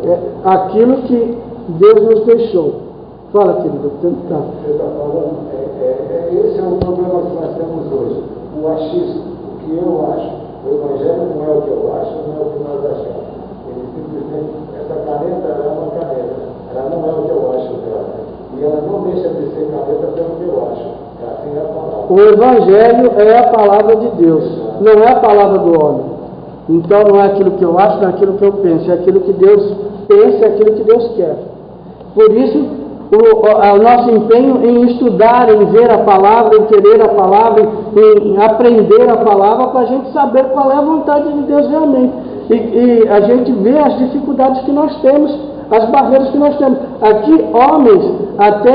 É aquilo que Deus nos deixou. Fala, querido. Você está falando, esse é o problema que nós temos hoje. O achismo, o que eu acho. O Evangelho não é o que eu acho, não é o que nós achamos. Ele simplesmente, essa caneta é uma caneta. Ela não é o que eu acho dela. E ela não deixa de ser caneta pelo que eu acho. Assim é a palavra. O Evangelho é a palavra de Deus, não é a palavra do homem. Então não é aquilo que eu acho, não é aquilo que eu penso, é aquilo que Deus pensa, é aquilo que Deus quer. Por isso, o nosso empenho em estudar, em ver a palavra, em querer a palavra, em aprender a palavra, para a gente saber qual é a vontade de Deus realmente. E a gente vê as dificuldades que nós temos, as barreiras que nós temos. Aqui, homens até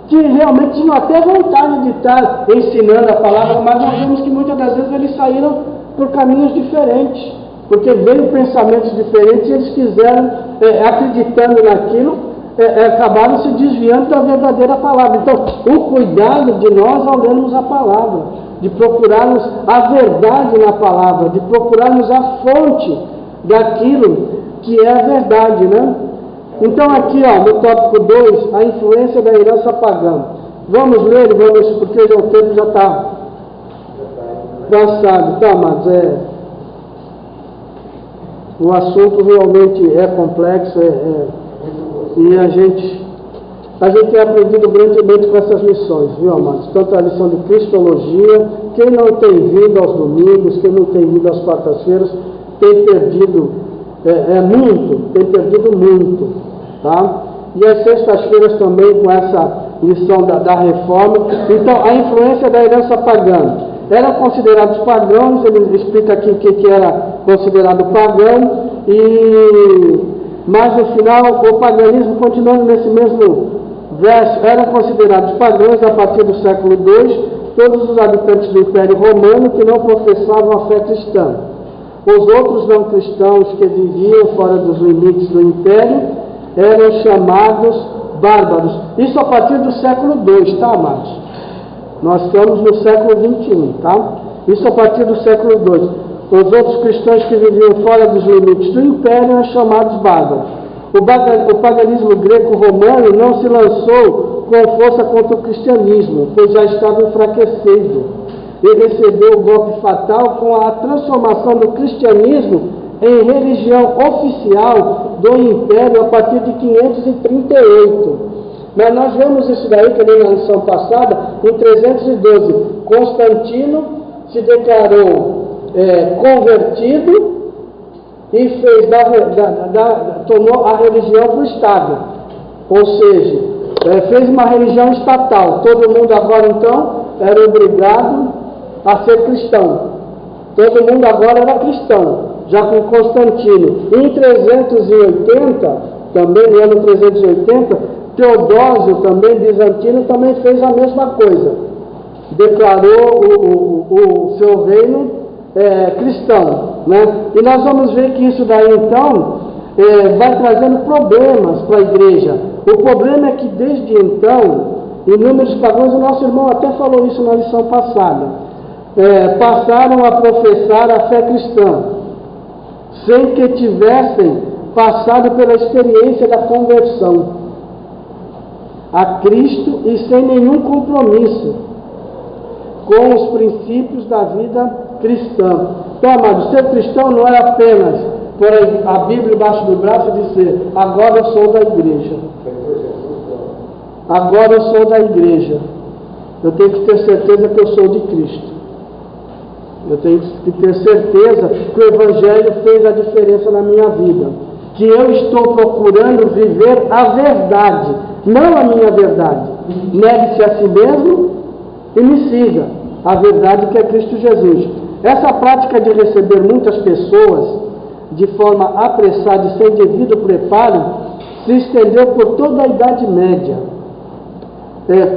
que realmente tinham até vontade de estar ensinando a palavra, mas nós vemos que muitas das vezes eles saíram por caminhos diferentes, porque veio pensamentos diferentes e eles quiseram, acreditando naquilo, acabaram se desviando da verdadeira palavra. Então, o cuidado de nós ao lermos a palavra, de procurarmos a verdade na palavra, de procurarmos a fonte daquilo que é a verdade, né? Então aqui, no tópico 2, a influência da herança pagã. Vamos ler, porque o tempo já está passado. Então, amados, o assunto realmente é complexo, e a gente tem aprendido grandemente com essas lições, viu, amados? Tanto a lição de Cristologia, quem não tem vindo aos domingos, quem não tem vindo às quartas-feiras, tem perdido muito, tá? E as sextas-feiras também com essa lição da reforma. Então, a influência da herança pagã. Eram considerados pagãos, ele explica aqui o que era considerado pagão, mas no final o paganismo, continuando nesse mesmo verso, eram considerados pagãos a partir do século II, todos os habitantes do Império Romano que não professavam a fé cristã. Os outros não cristãos que viviam fora dos limites do Império eram chamados bárbaros. Isso a partir do século II, tá, amados? Nós estamos no século XXI, tá? Isso a partir do século II. Os outros cristãos que viviam fora dos limites do Império eram chamados bárbaros. O paganismo greco-romano não se lançou com força contra o cristianismo, pois já estava enfraquecido. E recebeu o golpe fatal com a transformação do cristianismo em religião oficial do Império a partir de 538. Mas nós vemos isso daí, que nem na lição passada, em 312. Constantino se declarou convertido e tomou a religião para o Estado. Ou seja, fez uma religião estatal. Todo mundo agora, então, era obrigado a ser cristão. Todo mundo agora era cristão, já com Constantino. Em 380, também no ano 380, Teodósio, também bizantino, também fez a mesma coisa. Declarou o seu reino cristão, né? E nós vamos ver que isso daí, então, vai trazendo problemas para a igreja. O problema é que, desde então, inúmeros pagãos, o nosso irmão até falou isso na lição passada, passaram a professar a fé cristã, sem que tivessem passado pela experiência da conversão a Cristo e sem nenhum compromisso com os princípios da vida cristã. Então, amados, ser cristão não é apenas pôr a Bíblia embaixo do braço e dizer: agora eu sou da igreja. Agora eu sou da igreja. Eu tenho que ter certeza que eu sou de Cristo. Eu tenho que ter certeza que o Evangelho fez a diferença na minha vida. Que eu estou procurando viver a verdade, não a minha verdade. Negue-se a si mesmo e me siga. A verdade que é Cristo Jesus. Essa prática de receber muitas pessoas de forma apressada e sem devido preparo se estendeu por toda a Idade Média.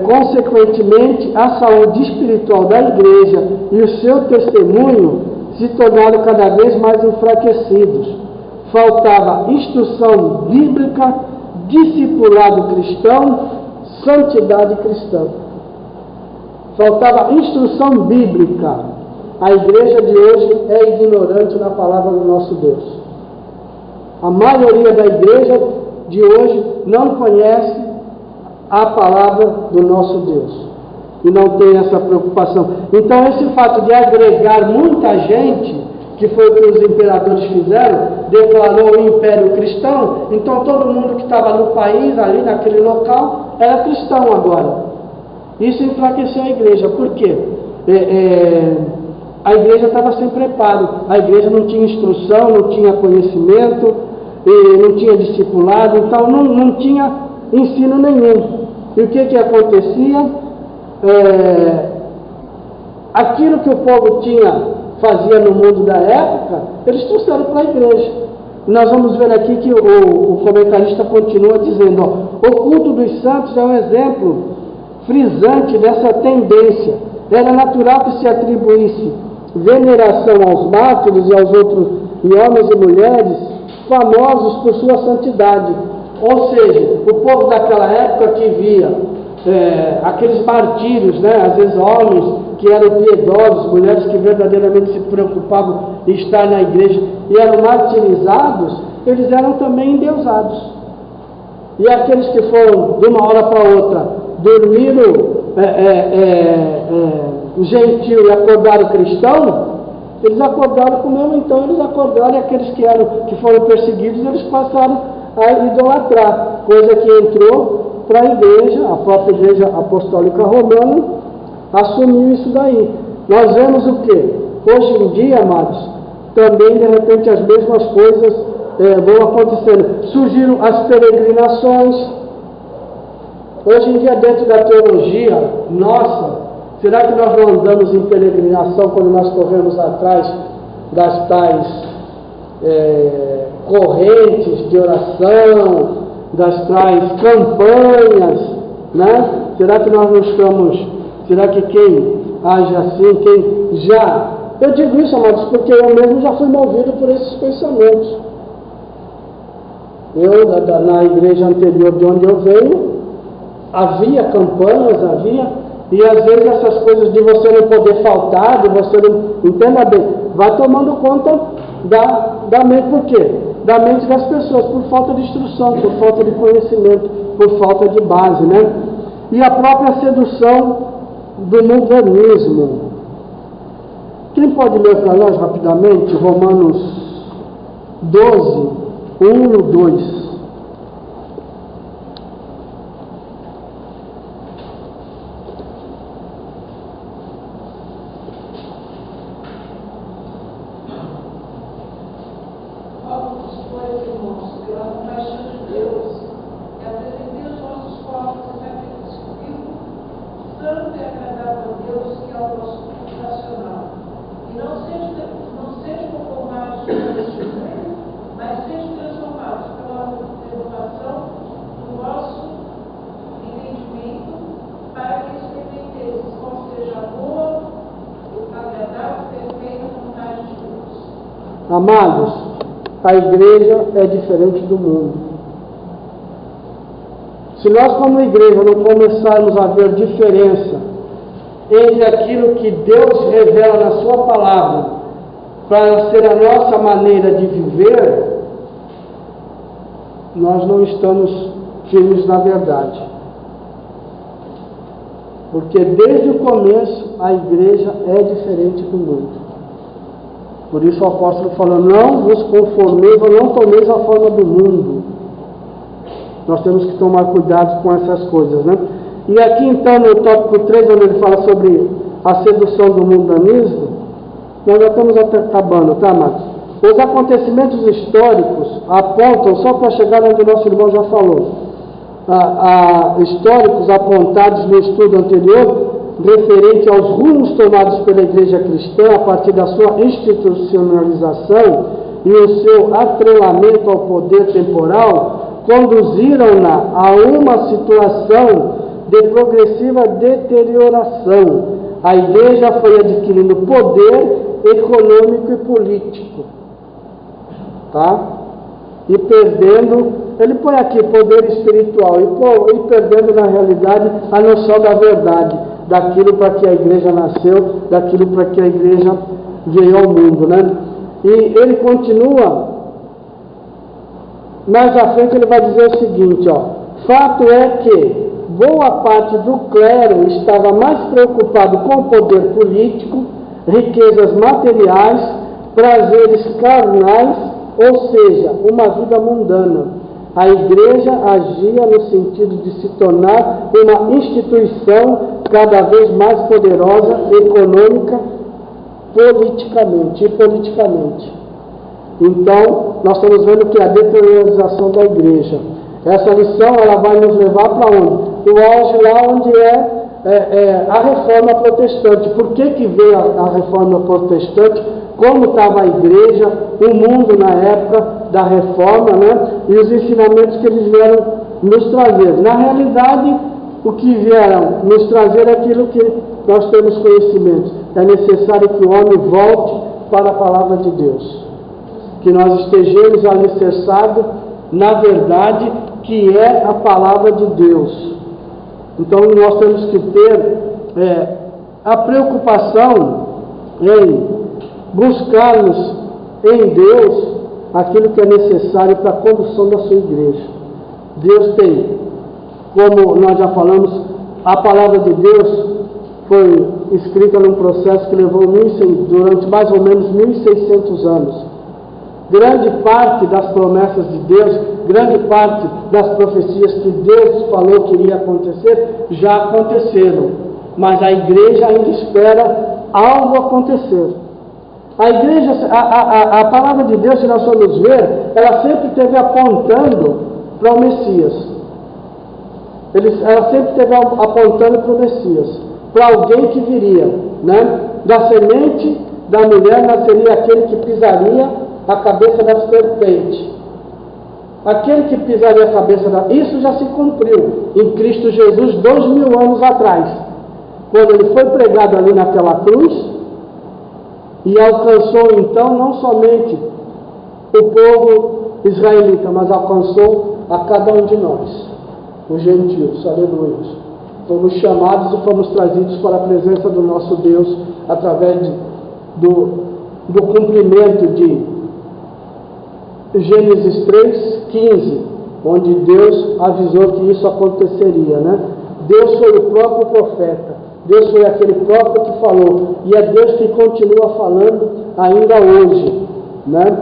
Consequentemente, a saúde espiritual da igreja e o seu testemunho se tornaram cada vez mais enfraquecidos. Faltava instrução bíblica, discipulado cristão, santidade cristã. Faltava instrução bíblica. A igreja de hoje é ignorante da palavra do nosso Deus. A maioria da igreja de hoje não conhece a palavra do nosso Deus e não tem essa preocupação. Então, esse fato de agregar muita gente, que foi o que os imperadores fizeram, declarou o império cristão, então todo mundo que estava no país, ali naquele local, era cristão agora. Isso enfraqueceu a igreja. Por quê? A igreja estava sem preparo, a igreja não tinha instrução, não tinha conhecimento, não tinha discipulado, então não tinha ensino nenhum. E o que acontecia? Aquilo que o povo fazia no mundo da época, eles trouxeram para a igreja. Nós vamos ver aqui que o comentarista continua dizendo: o culto dos santos é um exemplo frisante dessa tendência. Era natural que se atribuísse veneração aos mártires e aos outros, e homens e mulheres, famosos por sua santidade. Ou seja, o povo daquela época que via aqueles martírios, né? Às vezes homens que eram piedosos, mulheres que verdadeiramente se preocupavam em estar na igreja e eram martirizados, eles eram também endeusados. E aqueles que foram de uma hora para outra, dormiram gentil e acordaram cristão, eles acordaram com o mesmo, então eles acordaram, e aqueles que foram perseguidos, eles passaram a idolatrar, coisa que entrou para a igreja, a própria igreja apostólica romana assumiu isso daí. Nós vemos o quê? Hoje em dia, amados, também de repente as mesmas coisas vão acontecendo. Surgiram as peregrinações. Hoje em dia, dentro da teologia nossa, será que nós não andamos em peregrinação quando nós corremos atrás das tais correntes de oração, das tais campanhas, né? Será que nós não estamos, será que quem age assim, quem já... Eu digo isso, amados, porque eu mesmo já fui movido por esses pensamentos. Na igreja anterior de onde eu venho, havia campanhas, e às vezes essas coisas de você não poder faltar, de você não... Entenda bem, vai tomando conta da mente. Por quê? Da mente das pessoas, por falta de instrução, por falta de conhecimento, por falta de base, né? E a própria sedução do mundanismo. Quem pode ler para nós rapidamente Romanos 12, 1 e 2? Amados, a igreja é diferente do mundo. Se nós como igreja não começarmos a ver diferença entre aquilo que Deus revela na sua palavra para ser a nossa maneira de viver, nós não estamos firmes na verdade. Porque desde o começo a igreja é diferente do mundo. Por isso o apóstolo falou, não vos conformeis ou não tomeis a forma do mundo. Nós temos que tomar cuidado com essas coisas, né? E aqui então no tópico 3, onde ele fala sobre a sedução do mundanismo, nós já estamos até acabando, tá, Marcos? Os acontecimentos históricos apontam, só para chegar onde o nosso irmão já falou, históricos apontados no estudo anterior, referente aos rumos tomados pela igreja cristã a partir da sua institucionalização e o seu atrelamento ao poder temporal, conduziram-na a uma situação de progressiva deterioração. A igreja foi adquirindo poder econômico e político, tá? E perdendo, ele põe aqui poder espiritual, e perdendo na realidade a noção da verdade, daquilo para que a igreja nasceu, daquilo para que a igreja veio ao mundo, né? E ele continua, mais à frente ele vai dizer o seguinte, ó: fato é que boa parte do clero estava mais preocupado com o poder político, riquezas materiais, prazeres carnais, ou seja, uma vida mundana. A igreja agia no sentido de se tornar uma instituição cada vez mais poderosa, econômica, politicamente. Então, nós estamos vendo que a deteriorização da igreja. Essa lição, ela vai nos levar para onde? O auge lá onde é a reforma protestante. Por que veio a reforma protestante? Como estava a igreja, o mundo na época da reforma, né? E os ensinamentos que eles vieram nos trazer. Na realidade, o que vieram nos trazer aquilo que nós temos conhecimento. É necessário que o homem volte para a palavra de Deus, que nós estejamos alicerçados na verdade que é a palavra de Deus. Então nós temos que ter a preocupação em buscarmos em Deus aquilo que é necessário para a condução da sua igreja. Deus tem, como nós já falamos, a palavra de Deus foi escrita num processo que levou durante mais ou menos 1.600 anos. Grande parte das promessas de Deus, grande parte das profecias que Deus falou que iria acontecer, já aconteceram. Mas a igreja ainda espera algo acontecer. A igreja, a palavra de Deus, se nós formos ver, ela sempre esteve apontando para o Messias. Ela sempre esteve apontando para o Messias, para alguém que viria, né? Da semente da mulher nasceria aquele que pisaria a cabeça da serpente. Aquele que pisaria a cabeça Isso já se cumpriu em Cristo Jesus 2000 anos atrás, quando ele foi pregado ali naquela cruz e alcançou então não somente o povo israelita, mas alcançou a cada um de nós, os gentios. Aleluia. Fomos chamados e fomos trazidos para a presença do nosso Deus através do cumprimento de Gênesis 3:15, onde Deus avisou que isso aconteceria, né? Deus foi o próprio profeta, Deus foi aquele próprio que falou, e é Deus que continua falando ainda hoje, né?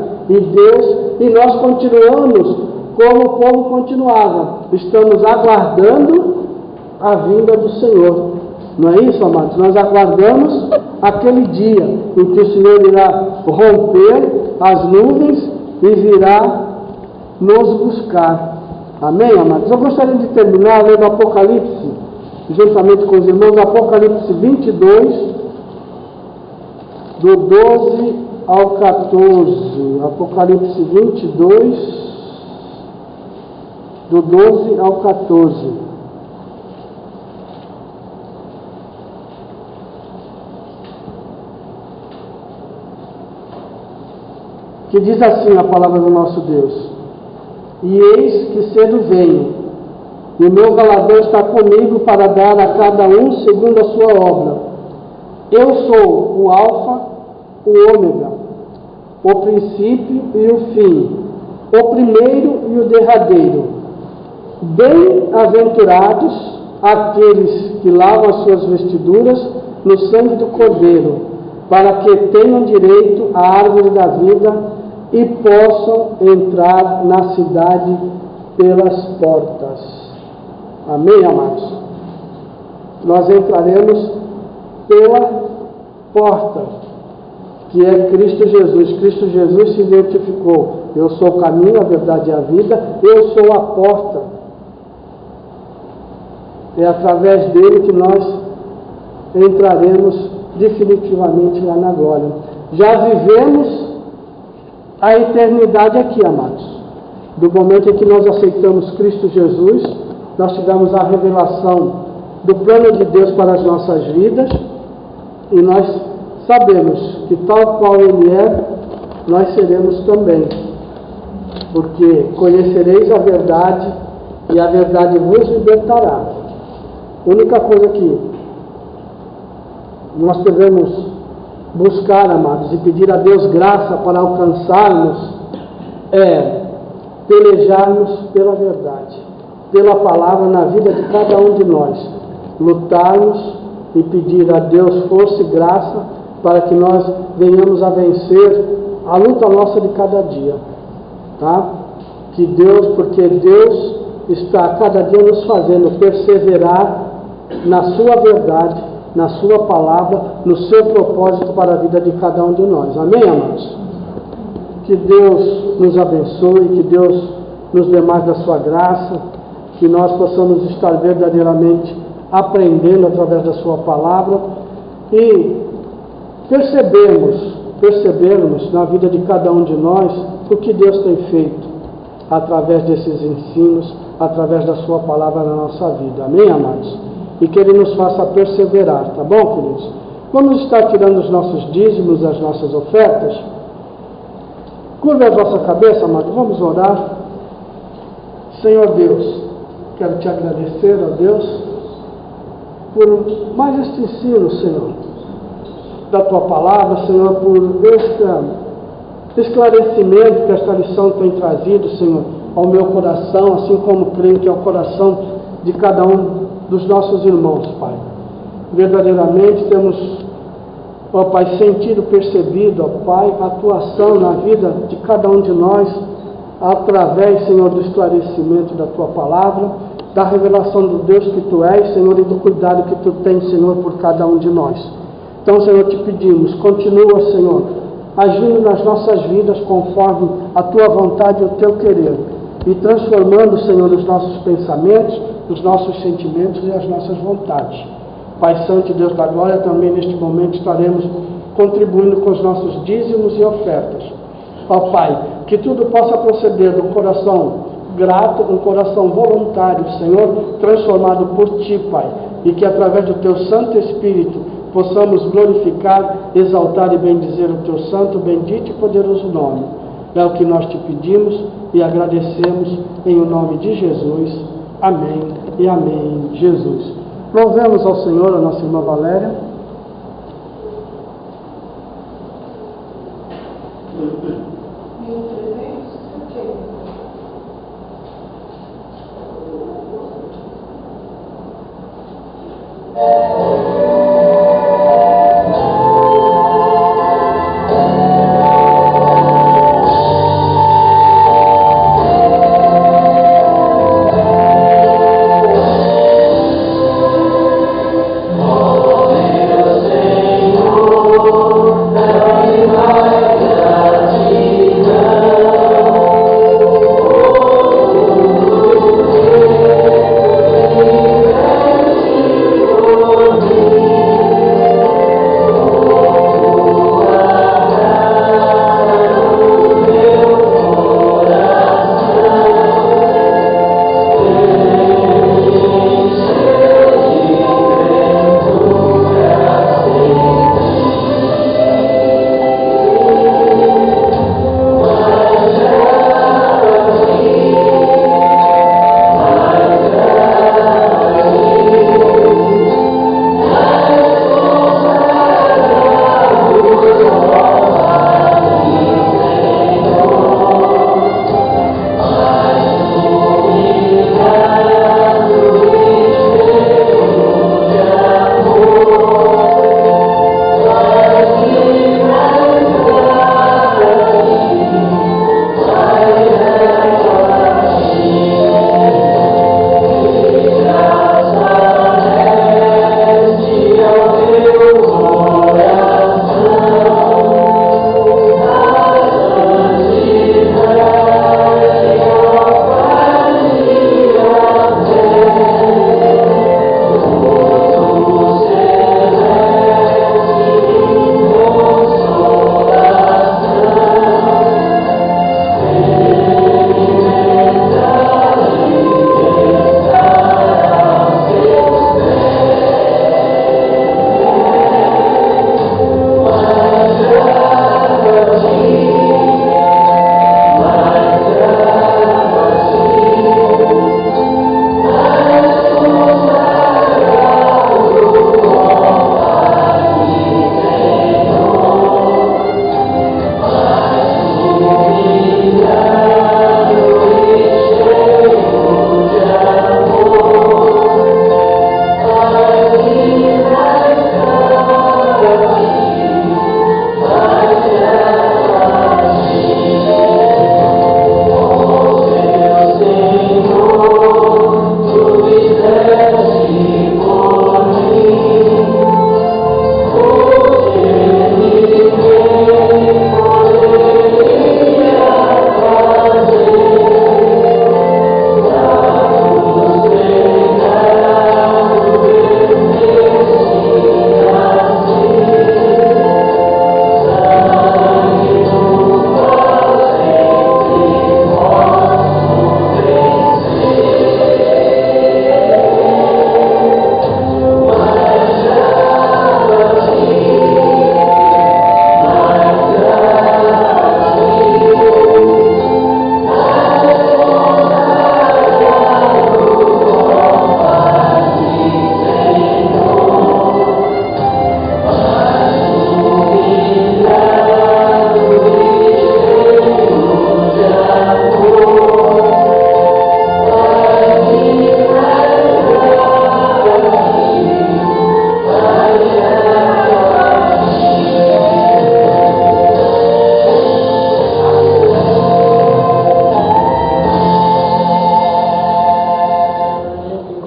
E nós continuamos como o povo continuava, estamos aguardando a vinda do Senhor. Não é isso, amados? Nós aguardamos aquele dia em que o Senhor irá romper as nuvens e virá nos buscar. Amém, amados? Eu gostaria de terminar lendo Apocalipse, juntamente com os irmãos, Apocalipse 22, do 12 ao 14. Apocalipse 22, do 12 ao 14. Que diz assim a palavra do nosso Deus: e eis que cedo venho, e o meu galardão está comigo para dar a cada um segundo a sua obra. Eu sou o Alfa, o Ômega, o princípio e o fim, o primeiro e o derradeiro. Bem-aventurados aqueles que lavam as suas vestiduras no sangue do Cordeiro, para que tenham direito à árvore da vida e possam entrar na cidade pelas portas. Amém, amados? Nós entraremos pela porta, que é Cristo Jesus. Cristo Jesus se identificou: eu sou o caminho, a verdade e a vida, eu sou a porta. É através dele que nós entraremos definitivamente lá na glória. Já vivemos a eternidade aqui, amados. Do momento em que nós aceitamos Cristo Jesus, nós tivemos a revelação do plano de Deus para as nossas vidas, e nós sabemos que tal qual Ele é, nós seremos também, porque conhecereis a verdade e a verdade vos libertará. A única coisa que nós devemos buscar, amados, e pedir a Deus graça para alcançarmos é pelejarmos pela verdade, pela palavra na vida de cada um de nós, lutarmos e pedir a Deus força e graça para que nós venhamos a vencer a luta nossa de cada dia, tá? Que Deus, porque Deus está a cada dia nos fazendo perseverar na sua verdade, na sua palavra, no seu propósito para a vida de cada um de nós. Amém, amados? Que Deus nos abençoe, que Deus nos dê mais da sua graça, que nós possamos estar verdadeiramente aprendendo através da sua palavra e percebermos na vida de cada um de nós o que Deus tem feito através desses ensinos, através da sua palavra na nossa vida. Amém, amados? E que Ele nos faça perseverar, tá bom, queridos? Vamos estar tirando os nossos dízimos, as nossas ofertas. Curva a vossa cabeça, amados, vamos orar. Senhor Deus, quero te agradecer, ó Deus, por mais este ensino, Senhor, da tua palavra, Senhor, por este esclarecimento que esta lição tem trazido, Senhor, ao meu coração, assim como creio que é o coração de cada um dos nossos irmãos, Pai. Verdadeiramente temos, ó Pai, sentido, percebido, ó Pai, a atuação na vida de cada um de nós, através, Senhor, do esclarecimento da tua palavra, da revelação do Deus que tu és, Senhor, e do cuidado que tu tens, Senhor, por cada um de nós. Então, Senhor, te pedimos, continua, Senhor, agindo nas nossas vidas conforme a tua vontade e o teu querer, e transformando, Senhor, os nossos pensamentos, os nossos sentimentos e as nossas vontades. Pai Santo e Deus da Glória, também neste momento estaremos contribuindo com os nossos dízimos e ofertas. Ó Pai, que tudo possa proceder do coração grato, um coração voluntário, Senhor, transformado por Ti, Pai, e que através do Teu Santo Espírito possamos glorificar, exaltar e bendizer o Teu santo, bendito e poderoso nome. É o que nós te pedimos e agradecemos em o nome de Jesus. Amém e amém, Jesus. Louvemos ao Senhor, a nossa irmã Valéria. Senhor, dai-me mais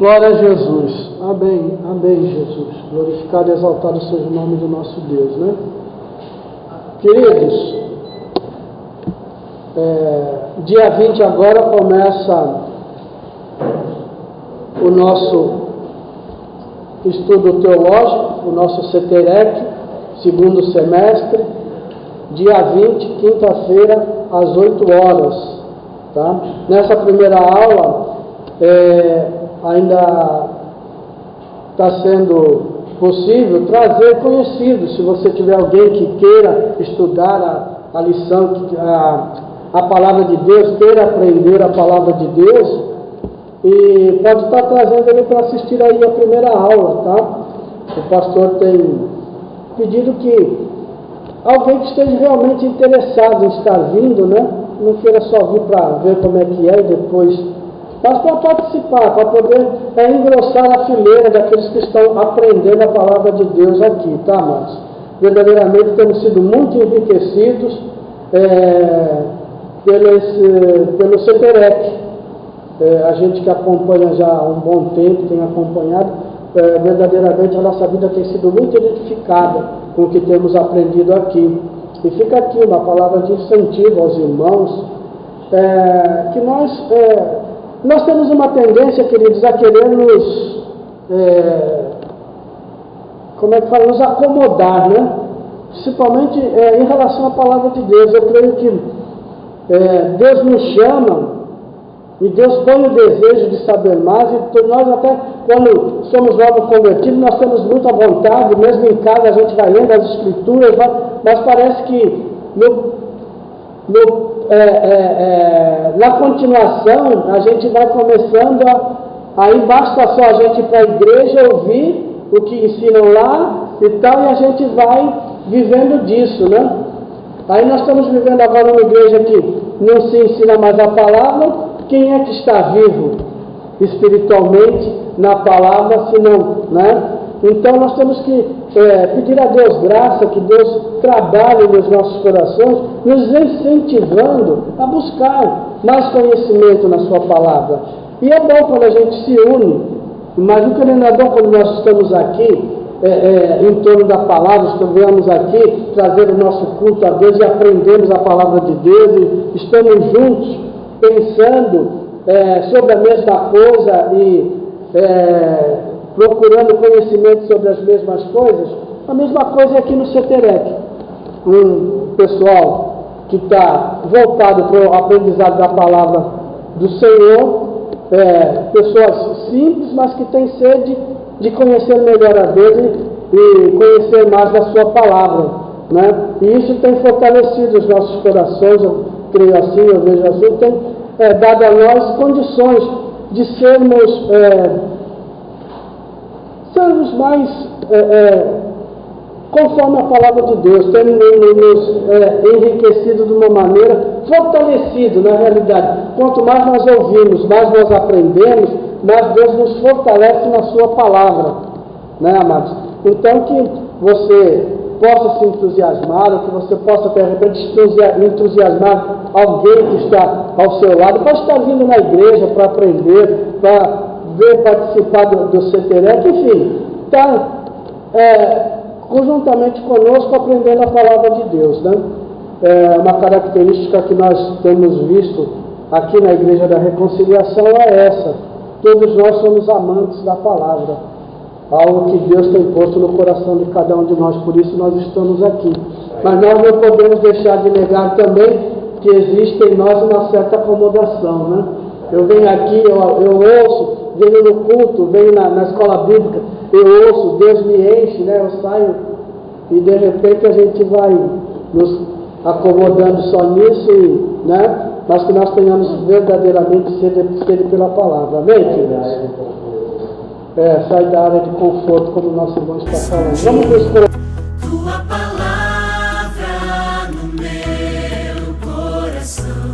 Glória a Jesus. Amém. Amém, Jesus. Glorificado e exaltado seja o nome do nosso Deus, né? Queridos, dia 20 agora começa o nosso estudo teológico, o nosso CETEREC, segundo semestre, dia 20, quinta-feira, às 8 horas. Tá? Nessa primeira aula, ainda está sendo possível trazer conhecidos. Se você tiver alguém que queira estudar a lição, a palavra de Deus, queira aprender a palavra de Deus, e pode estar trazendo ele para assistir aí a primeira aula, tá? O pastor tem pedido que alguém que esteja realmente interessado em estar vindo, né? Não queira só vir para ver como é que é e depois, mas para participar, para poder engrossar a fileira daqueles que estão aprendendo a palavra de Deus aqui, tá, amados? Verdadeiramente temos sido muito enriquecidos pelo CETEREC. A gente que acompanha já há um bom tempo, tem acompanhado, verdadeiramente a nossa vida tem sido muito edificada com o que temos aprendido aqui. E fica aqui uma palavra de incentivo aos irmãos, que nós temos uma tendência, queridos, a querer nos, nos acomodar, né? Principalmente em relação à palavra de Deus. Eu creio que Deus nos chama e Deus põe o desejo de saber mais, e nós até, quando somos novos convertidos, nós temos muita vontade, mesmo em casa a gente vai lendo as Escrituras, mas parece que na continuação a gente vai começando aí basta só a gente ir para a igreja, ouvir o que ensinam lá e tal, e a gente vai vivendo disso, né? Aí nós estamos vivendo agora uma igreja que não se ensina mais a palavra. Quem é que está vivo espiritualmente na palavra, se não, né? Então nós temos que pedir a Deus graça, que Deus trabalhe nos nossos corações, nos incentivando a buscar mais conhecimento na sua palavra. E é bom quando a gente se une, mas nunca não é bom quando nós estamos aqui em torno da palavra, estivemos aqui trazer o nosso culto a Deus e aprendemos a palavra de Deus e estamos juntos pensando sobre a mesma coisa e procurando conhecimento sobre as mesmas coisas. A mesma coisa é aqui no CETEREC. Um pessoal que está voltado para o aprendizado da palavra do Senhor, pessoas simples, mas que têm sede de conhecer melhor a Deus e conhecer mais da sua palavra, né? E isso tem fortalecido os nossos corações, eu creio assim, eu vejo assim, tem dado a nós condições de sermos mais conforme a palavra de Deus, temos nos enriquecido de uma maneira, fortalecido na realidade. Quanto mais nós ouvimos, mais nós aprendemos, mais Deus nos fortalece na sua palavra, né, amados? Então que você possa se entusiasmar, ou que você possa, de repente, entusiasmar alguém que está ao seu lado, para estar vindo na igreja, para aprender, para participar do CETEREC, enfim, está conjuntamente conosco aprendendo a palavra de Deus, né? Uma característica que nós temos visto aqui na Igreja da Reconciliação é essa: todos nós somos amantes da palavra, algo que Deus tem posto no coração de cada um de nós, por isso nós estamos aqui. Mas nós não podemos deixar de negar também que existe em nós uma certa acomodação, né? Eu venho aqui, eu ouço, venho no culto, venho na escola bíblica, eu ouço, Deus me enche, né? Eu saio e de repente a gente vai nos acomodando só nisso, né? Mas que nós tenhamos verdadeiramente sede pela palavra. Amém, queridos? Sai da área de conforto, como o nosso irmão está falando. Vamos ver Tua palavra no meu coração.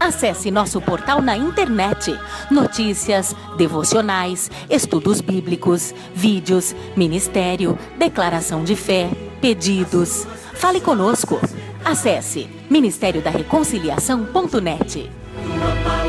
Acesse nosso portal na internet. Notícias, devocionais, estudos bíblicos, vídeos, ministério, declaração de fé, pedidos. Fale conosco. Acesse ministériodareconciliação.net. Tua palavra